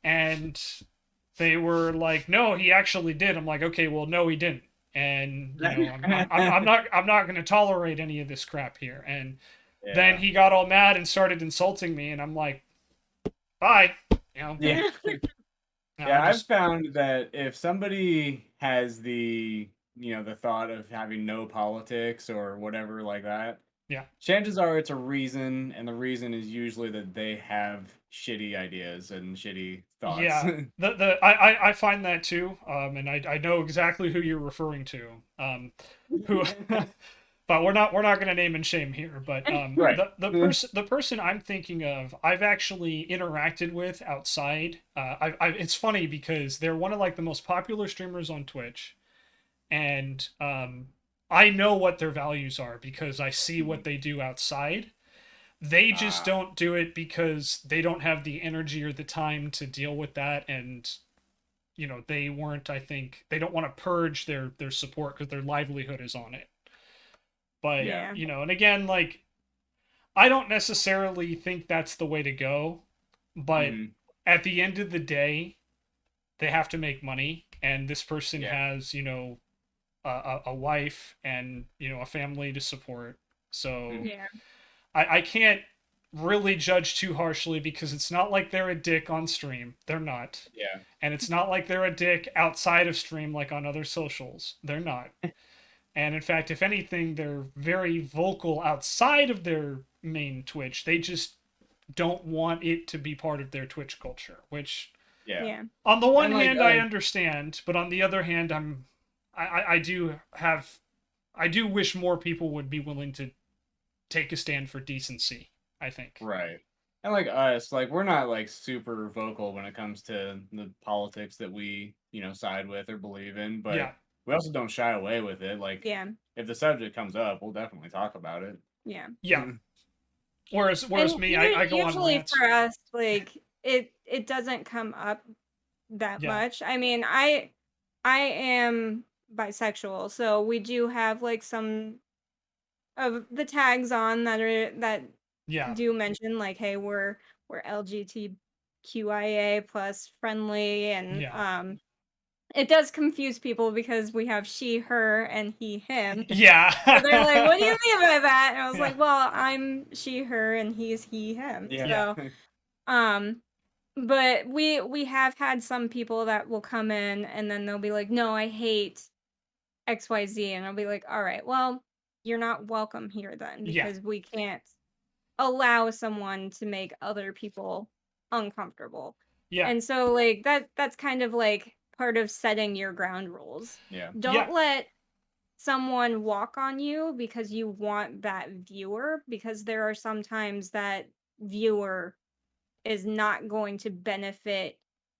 and they were like, no, he actually did. I'm like, okay, well, no, he didn't. And you know, I'm not going to tolerate any of this crap here. And then Yeah. he got all mad and started insulting me, and I'm like, bye. You know, Yeah. no, Yeah, I I've just found that if somebody has the thought of having no politics or whatever like that, yeah. chances are it's a reason, and the reason is usually that they have shitty ideas and shitty thoughts. Yeah, I find that too, and I know exactly who you're referring to, who, but we're not going to name and shame here. But Right. the person I'm thinking of, I've actually interacted with outside. It's funny because they're one of like the most popular streamers on Twitch, and I know what their values are because I see what they do outside. They just Ah, don't do it because they don't have the energy or the time to deal with that, and you know, they weren't, I think they don't want to purge their support because their livelihood is on it. But yeah. Yeah. you know, and again, like, I don't necessarily think that's the way to go, but Mhm. at the end of the day, they have to make money, and this person Yeah. has, you know, a wife and, you know, a family to support. So Mhm. Yeah. I can't really judge too harshly because it's not like they're a dick on stream. They're not. Yeah. And it's not like they're a dick outside of stream like on other socials. They're not. And in fact, if anything, they're very vocal outside of their main Twitch. They just don't want it to be part of their Twitch culture, which Yeah. Yeah. on the one And like hand I understand, but on the other hand I do have I do wish more people would be willing to take a stand for decency, I think. right. And like us, like we're not like super vocal when it comes to the politics that we side with or believe in, Yeah. but we also don't shy away with it. Like Yeah. if the subject comes up, we'll definitely talk about it. Yeah. Yeah. Whereas And me, I go on usually rants. for us, like it doesn't come up that Yeah. much. I mean, I am bisexual, so we do have like some of the tags on that Yeah. do mention like, hey, we're LGBTQIA plus friendly, and Yeah. it does confuse people because we have she, her, and he, him. Yeah. So they're like, "What do you mean by that?" And I was Yeah. like, "Well, I'm she, her, and he's he, him." Yeah. Yeah. So, um, but we have had some people that will come in and then they'll be like, "No, I hate XYZ," and I'll be like, "All right, well, you're not welcome here then Yeah. because we can't allow someone to make other people uncomfortable." Yeah. And so like that's kind of like part of setting your ground rules. Yeah. Yeah. Don't let someone walk on you because you want that viewer, because there are sometimes that viewer is not going to benefit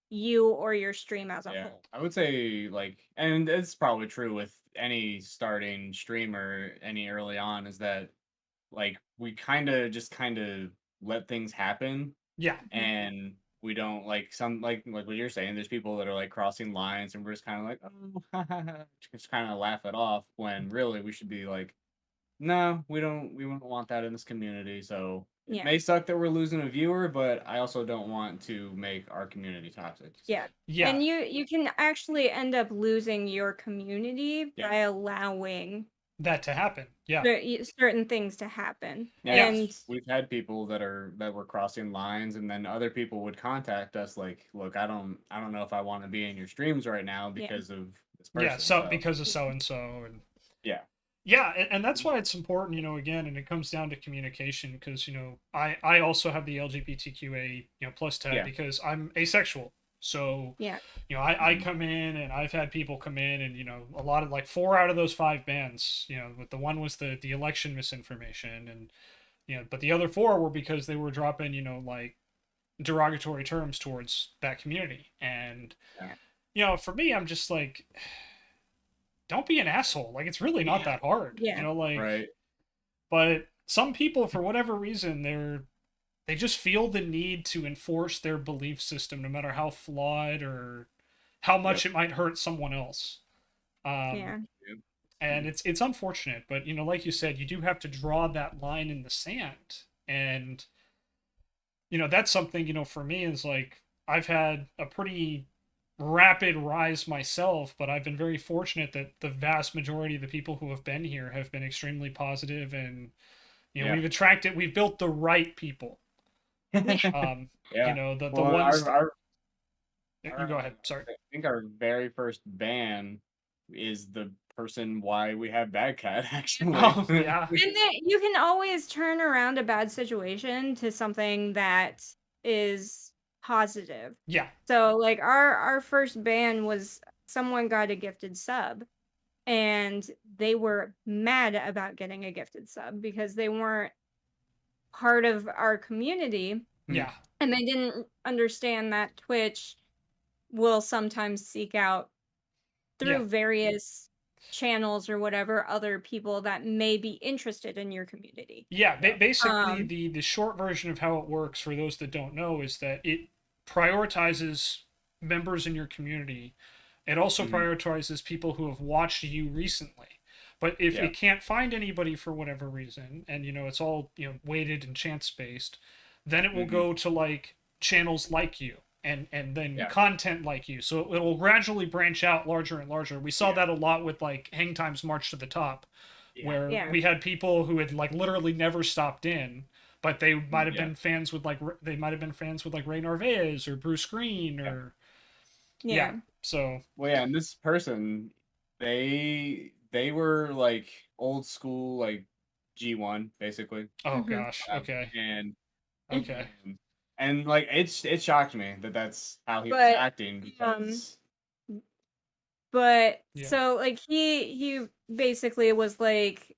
you or your stream as a Yeah. whole. I would say like, and it's probably true with any starting streamer any early on, is that like we kind of let things happen, Yeah. Mhm. and we don't like some like what you're saying. There's people that are like crossing lines, and we're just kind of like, oh, just kind of laugh it off when really we should be like no, we wouldn't want that in this community. So it Yeah. may suck that we're losing a viewer, but I also don't want to make our community toxic. So. Yeah. Yeah. And you can actually end up losing your community Yeah. by allowing that to happen. Yeah. certain things to happen. Yeah, And we've had people that were crossing lines, and then other people would contact us like, "Look, I don't know if I want to be in your streams right now because of this person." Yeah. So because of so and so, and yeah, yeah, and that's why it's important, again, and it comes down to communication because I also have the LGBTQA plus tag because I'm asexual. So yeah, I come in and I've had people come in and a lot of like 4 out of those 5 bans, but the one was the election misinformation, and but the other 4 were because they were dropping like derogatory terms towards that community. And for me, I'm just like, don't be an asshole. Like, it's really not that hard. Yeah. Like, right. But some people, for whatever reason, they just feel the need to enforce their belief system, no matter how flawed or how much it might hurt someone else. Yeah. And it's unfortunate, but like you said, you do have to draw that line in the sand. And that's something, for me is like, I've had a pretty rapid rise myself, but I've been very fortunate that the vast majority of the people who have been here have been extremely positive, and we've built the right people. The ones you go ahead, sorry. I think our very first ban is the person why we have Bad Cat, actually. Oh, yeah. And then you can always turn around a bad situation to something that is positive. Yeah. So like our first ban was someone got a gifted sub, and they were mad about getting a gifted sub because they weren't part of our community. Yeah. And they didn't understand that Twitch will sometimes seek out through various channels or whatever other people that may be interested in your community. Yeah, basically the short version of how it works for those that don't know is that it prioritizes members in your community. It also prioritizes people who have watched you recently. But if it can't find anybody for whatever reason, and it's all weighted and chance based, then it will go to like channels like you and then content like you. So it will gradually branch out larger and larger. We saw that a lot with like Hang Time's March to the Top, where we had people who had like literally never stopped in, but they might have been fans with like Ray Narvaez or Bruce Green or so and this person, they were like old school, like G1 basically. Oh gosh. Okay. And like it shocked me that that's how he was acting, because but so like he basically was like,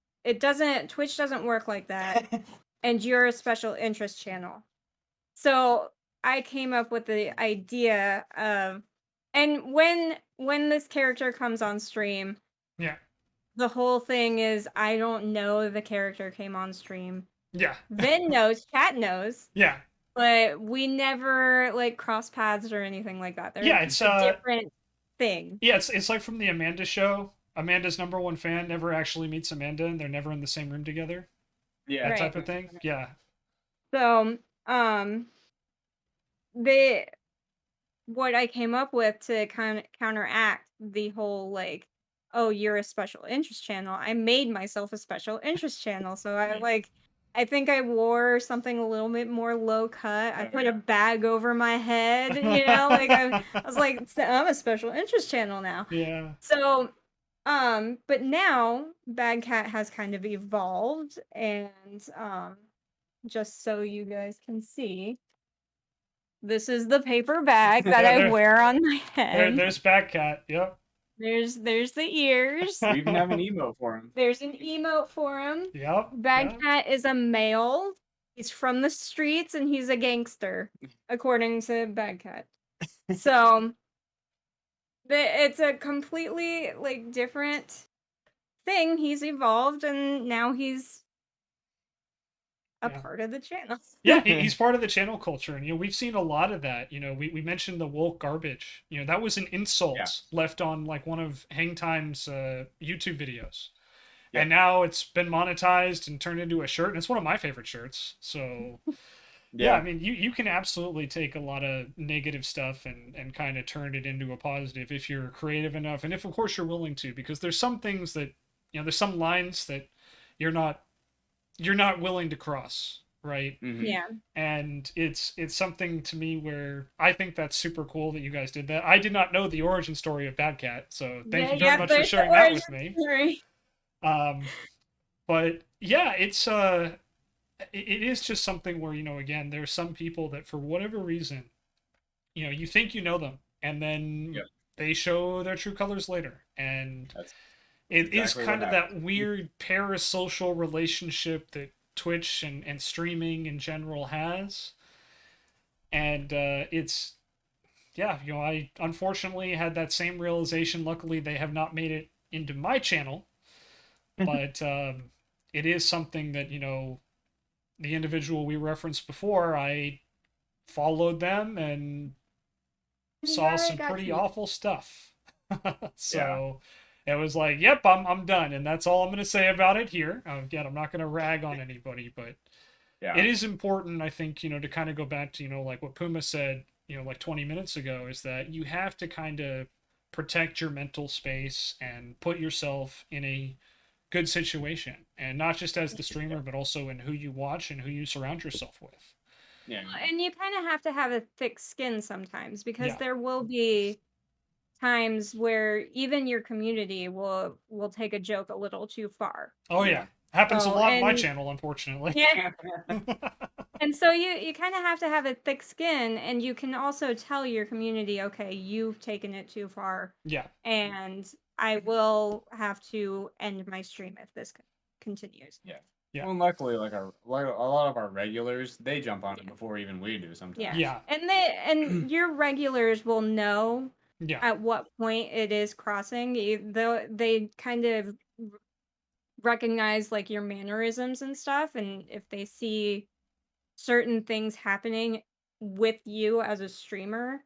Twitch doesn't work like that, and you're a special interest channel. So I came up with the idea of, and when this character comes on stream, the whole thing is I don't know the character came on stream. Vin knows, chat knows. But we never like cross paths or anything like that. It's a different thing. Yeah, it's like from the Amanda show. Amanda's #1 fan never actually meets Amanda, and they're never in the same room together. Yeah, that type of thing. Yeah. So, what I came up with to kind of counteract the whole like, oh, you're a special interest channel. I made myself a special interest channel. So I think I wore something a little bit more low cut. I put a bag over my head, like I was like, I'm a special interest channel now. Yeah. So, but now Bad Cat has kind of evolved, and just so you guys can see, this is the paper bag that I wear on my head. There's Bad Cat. Yep. There's the ears. We even have an emote for him. There's an emote for him. Yep. Bad Cat is a male. He's from the streets and he's a gangster, according to Bad Cat. So it's a completely like different thing. He's evolved and now he's a part of the channel. Yeah, he's part of the channel culture, and we've seen a lot of that. We mentioned the woke garbage. That was an insult left on like one of Hang Time's YouTube videos, And now it's been monetized and turned into a shirt, and it's one of my favorite shirts. So yeah, I Yeah. mean, you can absolutely take a lot of negative stuff and kind of turn it into a positive if you're creative enough, and if of course you're willing to, because there's some things that, there's some lines that you're not you're not willing to cross, right? Hmm. Yeah. And it's something to me where I think that's super cool that you guys did that. I did not know the origin story of Bad Cat, so thank Yeah, you very yeah, much for there's the sharing that origin with me. story. Um, but yeah, it is just something where, again, there's some people that for whatever reason, you think you know them, and then Yep. they show their true colors later, and That's it is exactly what kind of that happened. weird parasocial relationship that Twitch and streaming in general has. And it's, yeah, I unfortunately had that same realization. Luckily, they have not made it into my channel, but it is something that, the individual we referenced before, I followed them and saw Yeah, they some got pretty you. awful stuff. Yeah. So it was like, yep, I'm done, and that's all I'm going to say about it here. Again, I'm not going to rag on anybody, but it Yeah. is important, I think, to kind of go back to, like what Puma said, like 20 minutes ago, is that you have to kind of protect your mental space and put yourself in a good situation, and not just as the streamer, but also in who you watch and who you surround yourself with. Yeah. And you kind of have to have a thick skin sometimes because Yeah. there will be times where even your community will take a joke a little too far. Oh Yeah. yeah, happens a So, lot on my and channel, unfortunately. yeah, and so you kind of have to have a thick skin, and you can also tell your community, okay, you've taken it too far, Yeah. and I will have to end my stream if this continues. Yeah. Yeah. Well, luckily, like a lot of our regulars, they jump on it Yeah. before even we do Yeah. sometimes. Yeah. And your regulars will know Yeah. at what point it is crossing. Though they kind of recognize like your mannerisms and stuff, and if they see certain things happening with you as a streamer,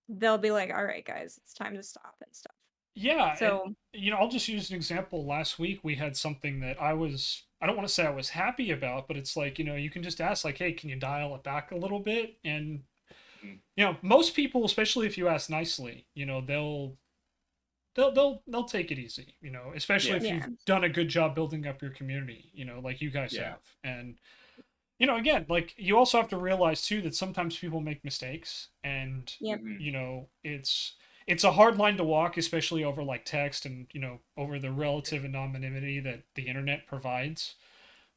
they'll be like, "All right, guys, it's time to stop and stuff." Yeah, and So, I'll just use an example. Last week we had something that I don't want to say I was happy about, but it's like, you can just ask like, "Hey, can you dial it back a little bit?" And Mhm. most people, especially if you ask nicely, they'll take it easy, especially Yeah. if yeah. you've done a good job building up your community, like you guys Yeah. have. And again, like you also have to realize too that sometimes people make mistakes, and Yep. Hmm. it's a hard line to walk, especially over like text and over the relative anonymity that the internet provides.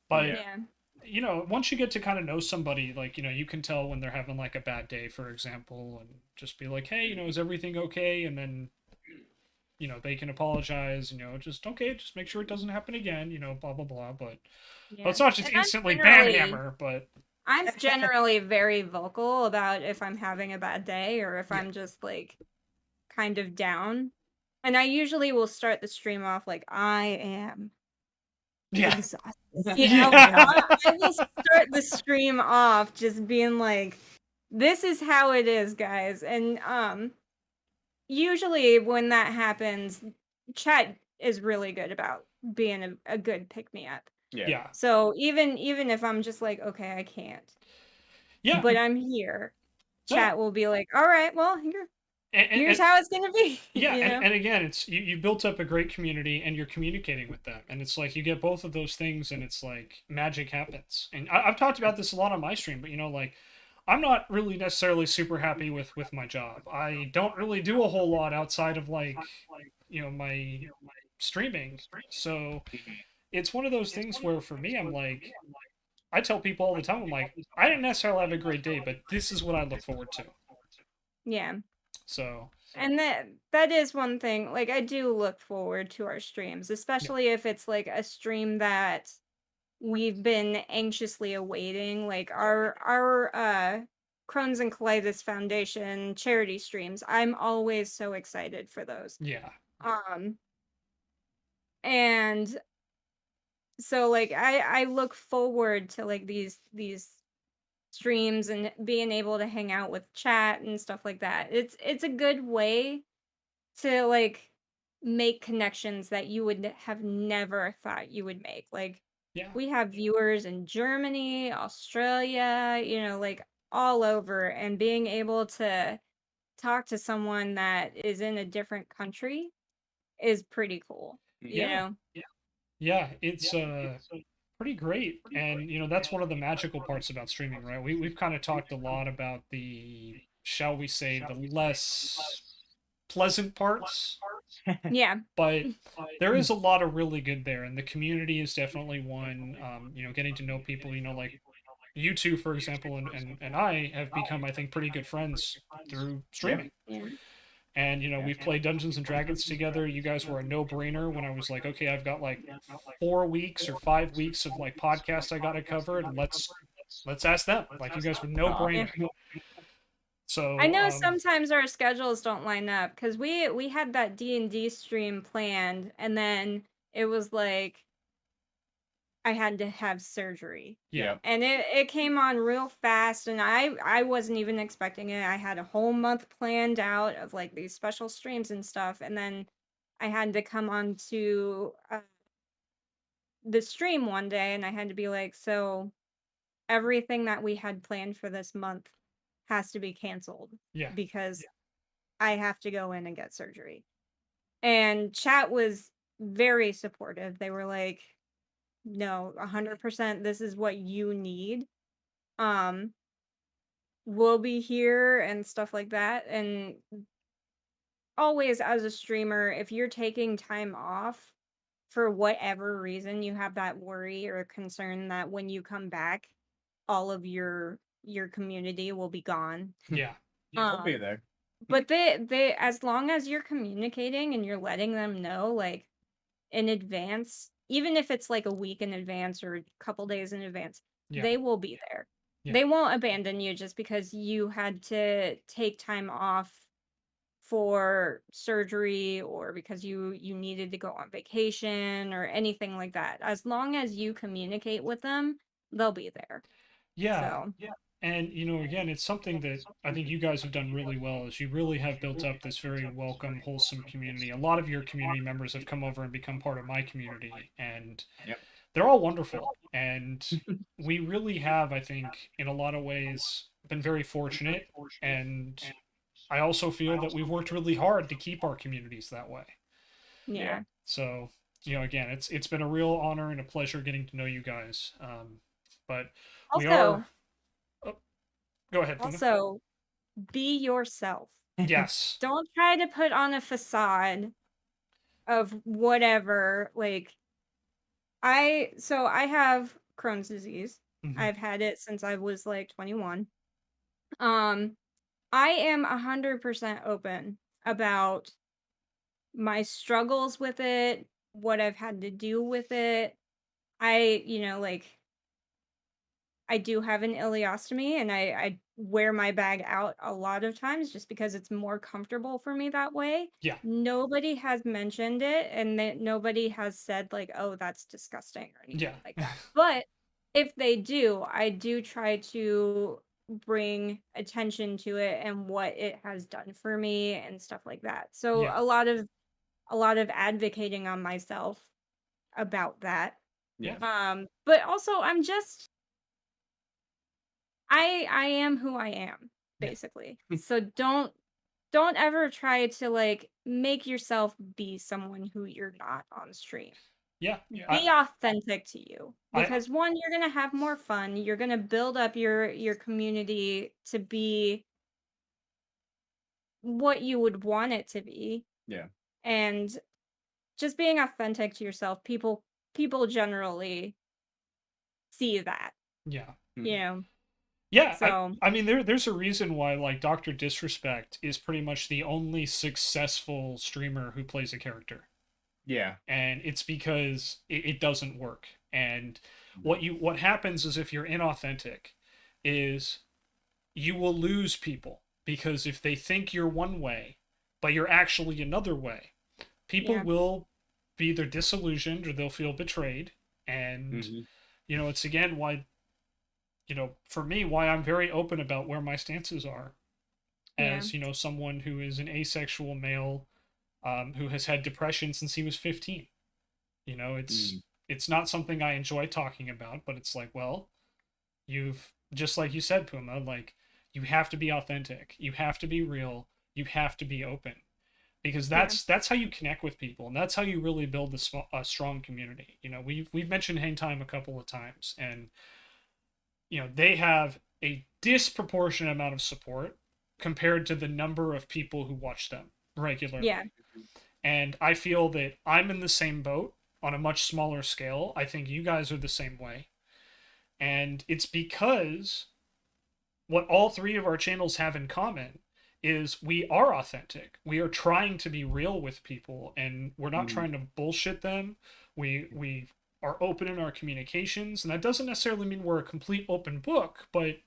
But Yeah. Yeah. once you get to kind of know somebody, like you can tell when they're having like a bad day, for example, and just be like, hey, is everything okay? And then they can apologize, just okay, just make sure it doesn't happen again, blah blah blah. But well, Yeah. it's not just And instantly ban hammer, but I'm generally very vocal about if I'm having a bad day or if yeah. I'm just like kind of down. And I usually will start the stream off like I am Yeah. exhausted. Yeah. I will start the stream off just being like, this is how it is, guys. And usually when that happens, chat is really good about being a good pick me up. Yeah. Yeah. So even if I'm just like, okay, I can't, Yeah. but I'm here, No. chat will be like, all right, well, here's And how it's gonna be, yeah, you know? and again, it's you built up a great community and you're communicating with them, and it's like you get both of those things, and it's like magic happens. And I've talked about this a lot on my stream, but like I'm not really necessarily super happy with my job. I don't really do a whole lot outside of like my streaming. So it's one of those things where for me, I'm like, I tell people all the time, I'm like, I didn't necessarily have a great day, but this is what I look forward to. Yeah. So And that is one thing. Like I do look forward to our streams, yeah, especially if it's like a stream that we've been anxiously awaiting, like our Crohn's and Colitis Foundation charity streams. I'm always so excited for those. yeah, Um and so like I look forward to like these streams and being able to hang out with chat and stuff like that. It's a good way to like make connections that you would have never thought you would make. Like, Yeah. we have viewers in Germany, Australia, like all over, and being able to talk to someone that is in a different country is pretty cool, you Yeah. know? Yeah, it's pretty great. And that's one of the magical parts about streaming, right? We've kind of talked a lot about the, shall we say, the less pleasant parts, Yeah. but there is a lot of really good there, and the community is definitely one. Getting to know people, like you two, for example, and I have become, I think, pretty good friends through Yeah. streaming. Yeah. And we've played Dungeons and Dragons together. You guys were a no-brainer when I was like, okay, I've got like 4 weeks or 5 weeks of like podcast I got to cover, and let's ask them. Like, you guys were Aw. Yeah. no-brainer. I So know sometimes our schedules don't line up because we had that D&D stream planned, and then it was like I had to have surgery. yeah, Yep. And it came on real fast, and I wasn't even expecting it. I had a whole month planned out of like these special streams and stuff, and then I had to come on to the stream one day, and I had to be like, so everything that we had planned for this month has to be canceled yeah, because I have to go in and get surgery. And chat was very supportive. They were like, no, 100%, this is what you need. Um, we'll be here and stuff like that. And always, as a streamer, if you're taking time off for whatever reason, you have that worry or concern that when you come back, all of your community will be gone. yeah, I'll be there. But they as long as you're communicating and you're letting them know, like, in advance, even if it's like a week in advance or a couple days in advance, yeah, they will be there. yeah, They won't abandon you just because you had to take time off for surgery or because you needed to go on vacation or anything like that. As long as you communicate with them, they'll be there. yeah. So, And again, it's something that I think you guys have done really well. Is you really have built up this very welcome, wholesome community. A lot of your community members have come over and become part of my community, and Yep. they're all wonderful. And we really have, I think, in a lot of ways, been very fortunate. And I also feel that we've worked really hard to keep our communities that way. yeah. So, again, it's been a real honor and a pleasure getting to know you guys. But we Also, are. Oh, go ahead, Puma. also be yourself. Yes. Don't try to put on a facade of whatever. Like, I have Crohn's disease. Mhm. I've had it since I was like 21. Um, I am 100% open about my struggles with it, what I've had to do with it. Like, I do have an ileostomy, and I wear my bag out a lot of times just because it's more comfortable for me that way. Yeah. Nobody has mentioned it, and that nobody has said like, "Oh, that's disgusting," or anything Yeah. like that. But if they do, I do try to bring attention to it and what it has done for me and stuff like that. So Yeah. a lot of advocating on myself about that. Yeah. But also I am who I am, Yeah. basically. So don't ever try to like make yourself be someone who you're not on stream. Yeah. Be authentic to you. I- Because one, you're gonna have more fun. You're gonna build up your community to be what you would want it to be. Yeah. And just being authentic to yourself, people generally see that, Yeah. you know. Yeah, So I mean there's a reason why like Dr. Disrespect is pretty much the only successful streamer who plays a character. Yeah. And it's because it doesn't work. And what happens is if you're inauthentic is you will lose people because if they think you're one way but you're actually another way, people yeah. will be either disillusioned or they'll feel betrayed. And Mhm. it's again why for me, why I'm very open about where my stances are Yeah. as, someone who is an asexual male who has had depression since he was 15. You know, it's not something I enjoy talking about, but it's like, well, you've, just like you said, Puma, like, you have to be authentic, you have to be real, you have to be open, because that's how you connect with people, and that's how you really build a strong community. You know, we've mentioned Hang Time a couple of times, and you know, they have a disproportionate amount of support compared to the number of people who watch them regularly. Yeah. And I feel that I'm in the same boat on a much smaller scale. I think you guys are the same way. And it's because what all three of our channels have in common is we are authentic. We are trying to be real with people, and we're not trying to bullshit them. We are open in our communications, and that doesn't necessarily mean we're a complete open book, but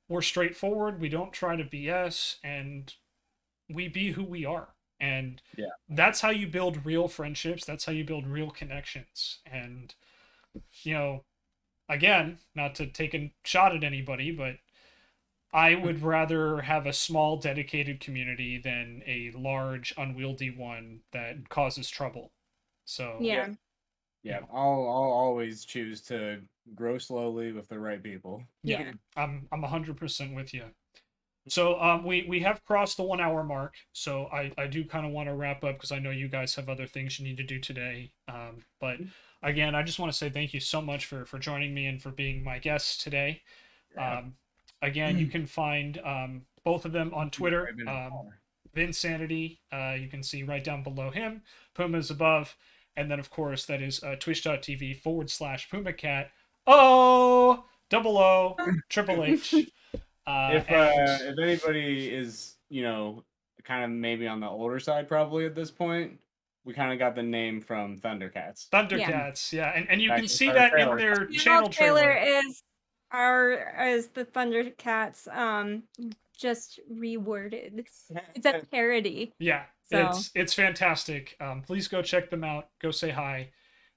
we're straightforward. We don't try to BS, and we be who we are. And that's how you build real friendships. That's how you build real connections. And, you know, again, not to take a shot at anybody, but I would rather have a small, dedicated community than a large, unwieldy one that causes trouble. So Yeah. Yeah, I'll always choose to grow slowly with the right people. Yeah. I'm 100% with you. So we have crossed the 1 hour mark. So I do kind of want to wrap up because I know you guys have other things you need to do today. But again, I just want to say thank you so much for joining me and for being my guests today. Yeah. Again, you can find both of them on Twitter. VinSanity, you can see right down below him. Puma's above. And then, of course, that is twitch.tv/PumaCat. O triple H. If anybody is, you know, kind of maybe on the older side probably at this point, we kind of got the name from Thundercats. Thundercats, yeah. And you Back can to see our that trailer. in their The channel trailer. is the Thundercats just reworded. It's a parody. Yeah, So it's fantastic. Please go check them out. Go say hi,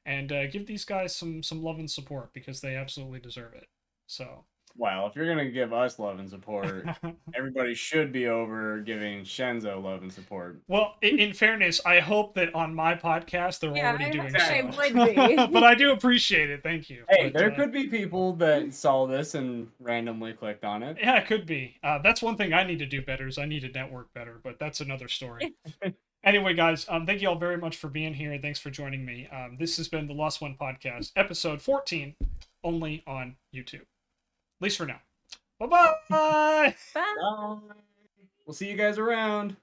and give these guys some love and support because they absolutely deserve it. So. Well, if you're gonna give us love and support, everybody should be over giving Shenzo love and support. Well, in fairness, I hope that on my podcast they're already doing so. I would be. But I do appreciate it. Thank you. Hey, but, there could be people that saw this and randomly clicked on it. Yeah, it could be. That's one thing I need to do better is I need to network better, but that's another story. Anyway, guys, thank you all very much for being here. Thanks for joining me. This has been the Lost One Podcast, episode 14, only on YouTube. At least for now. Bye-bye! Bye. We'll see you guys around.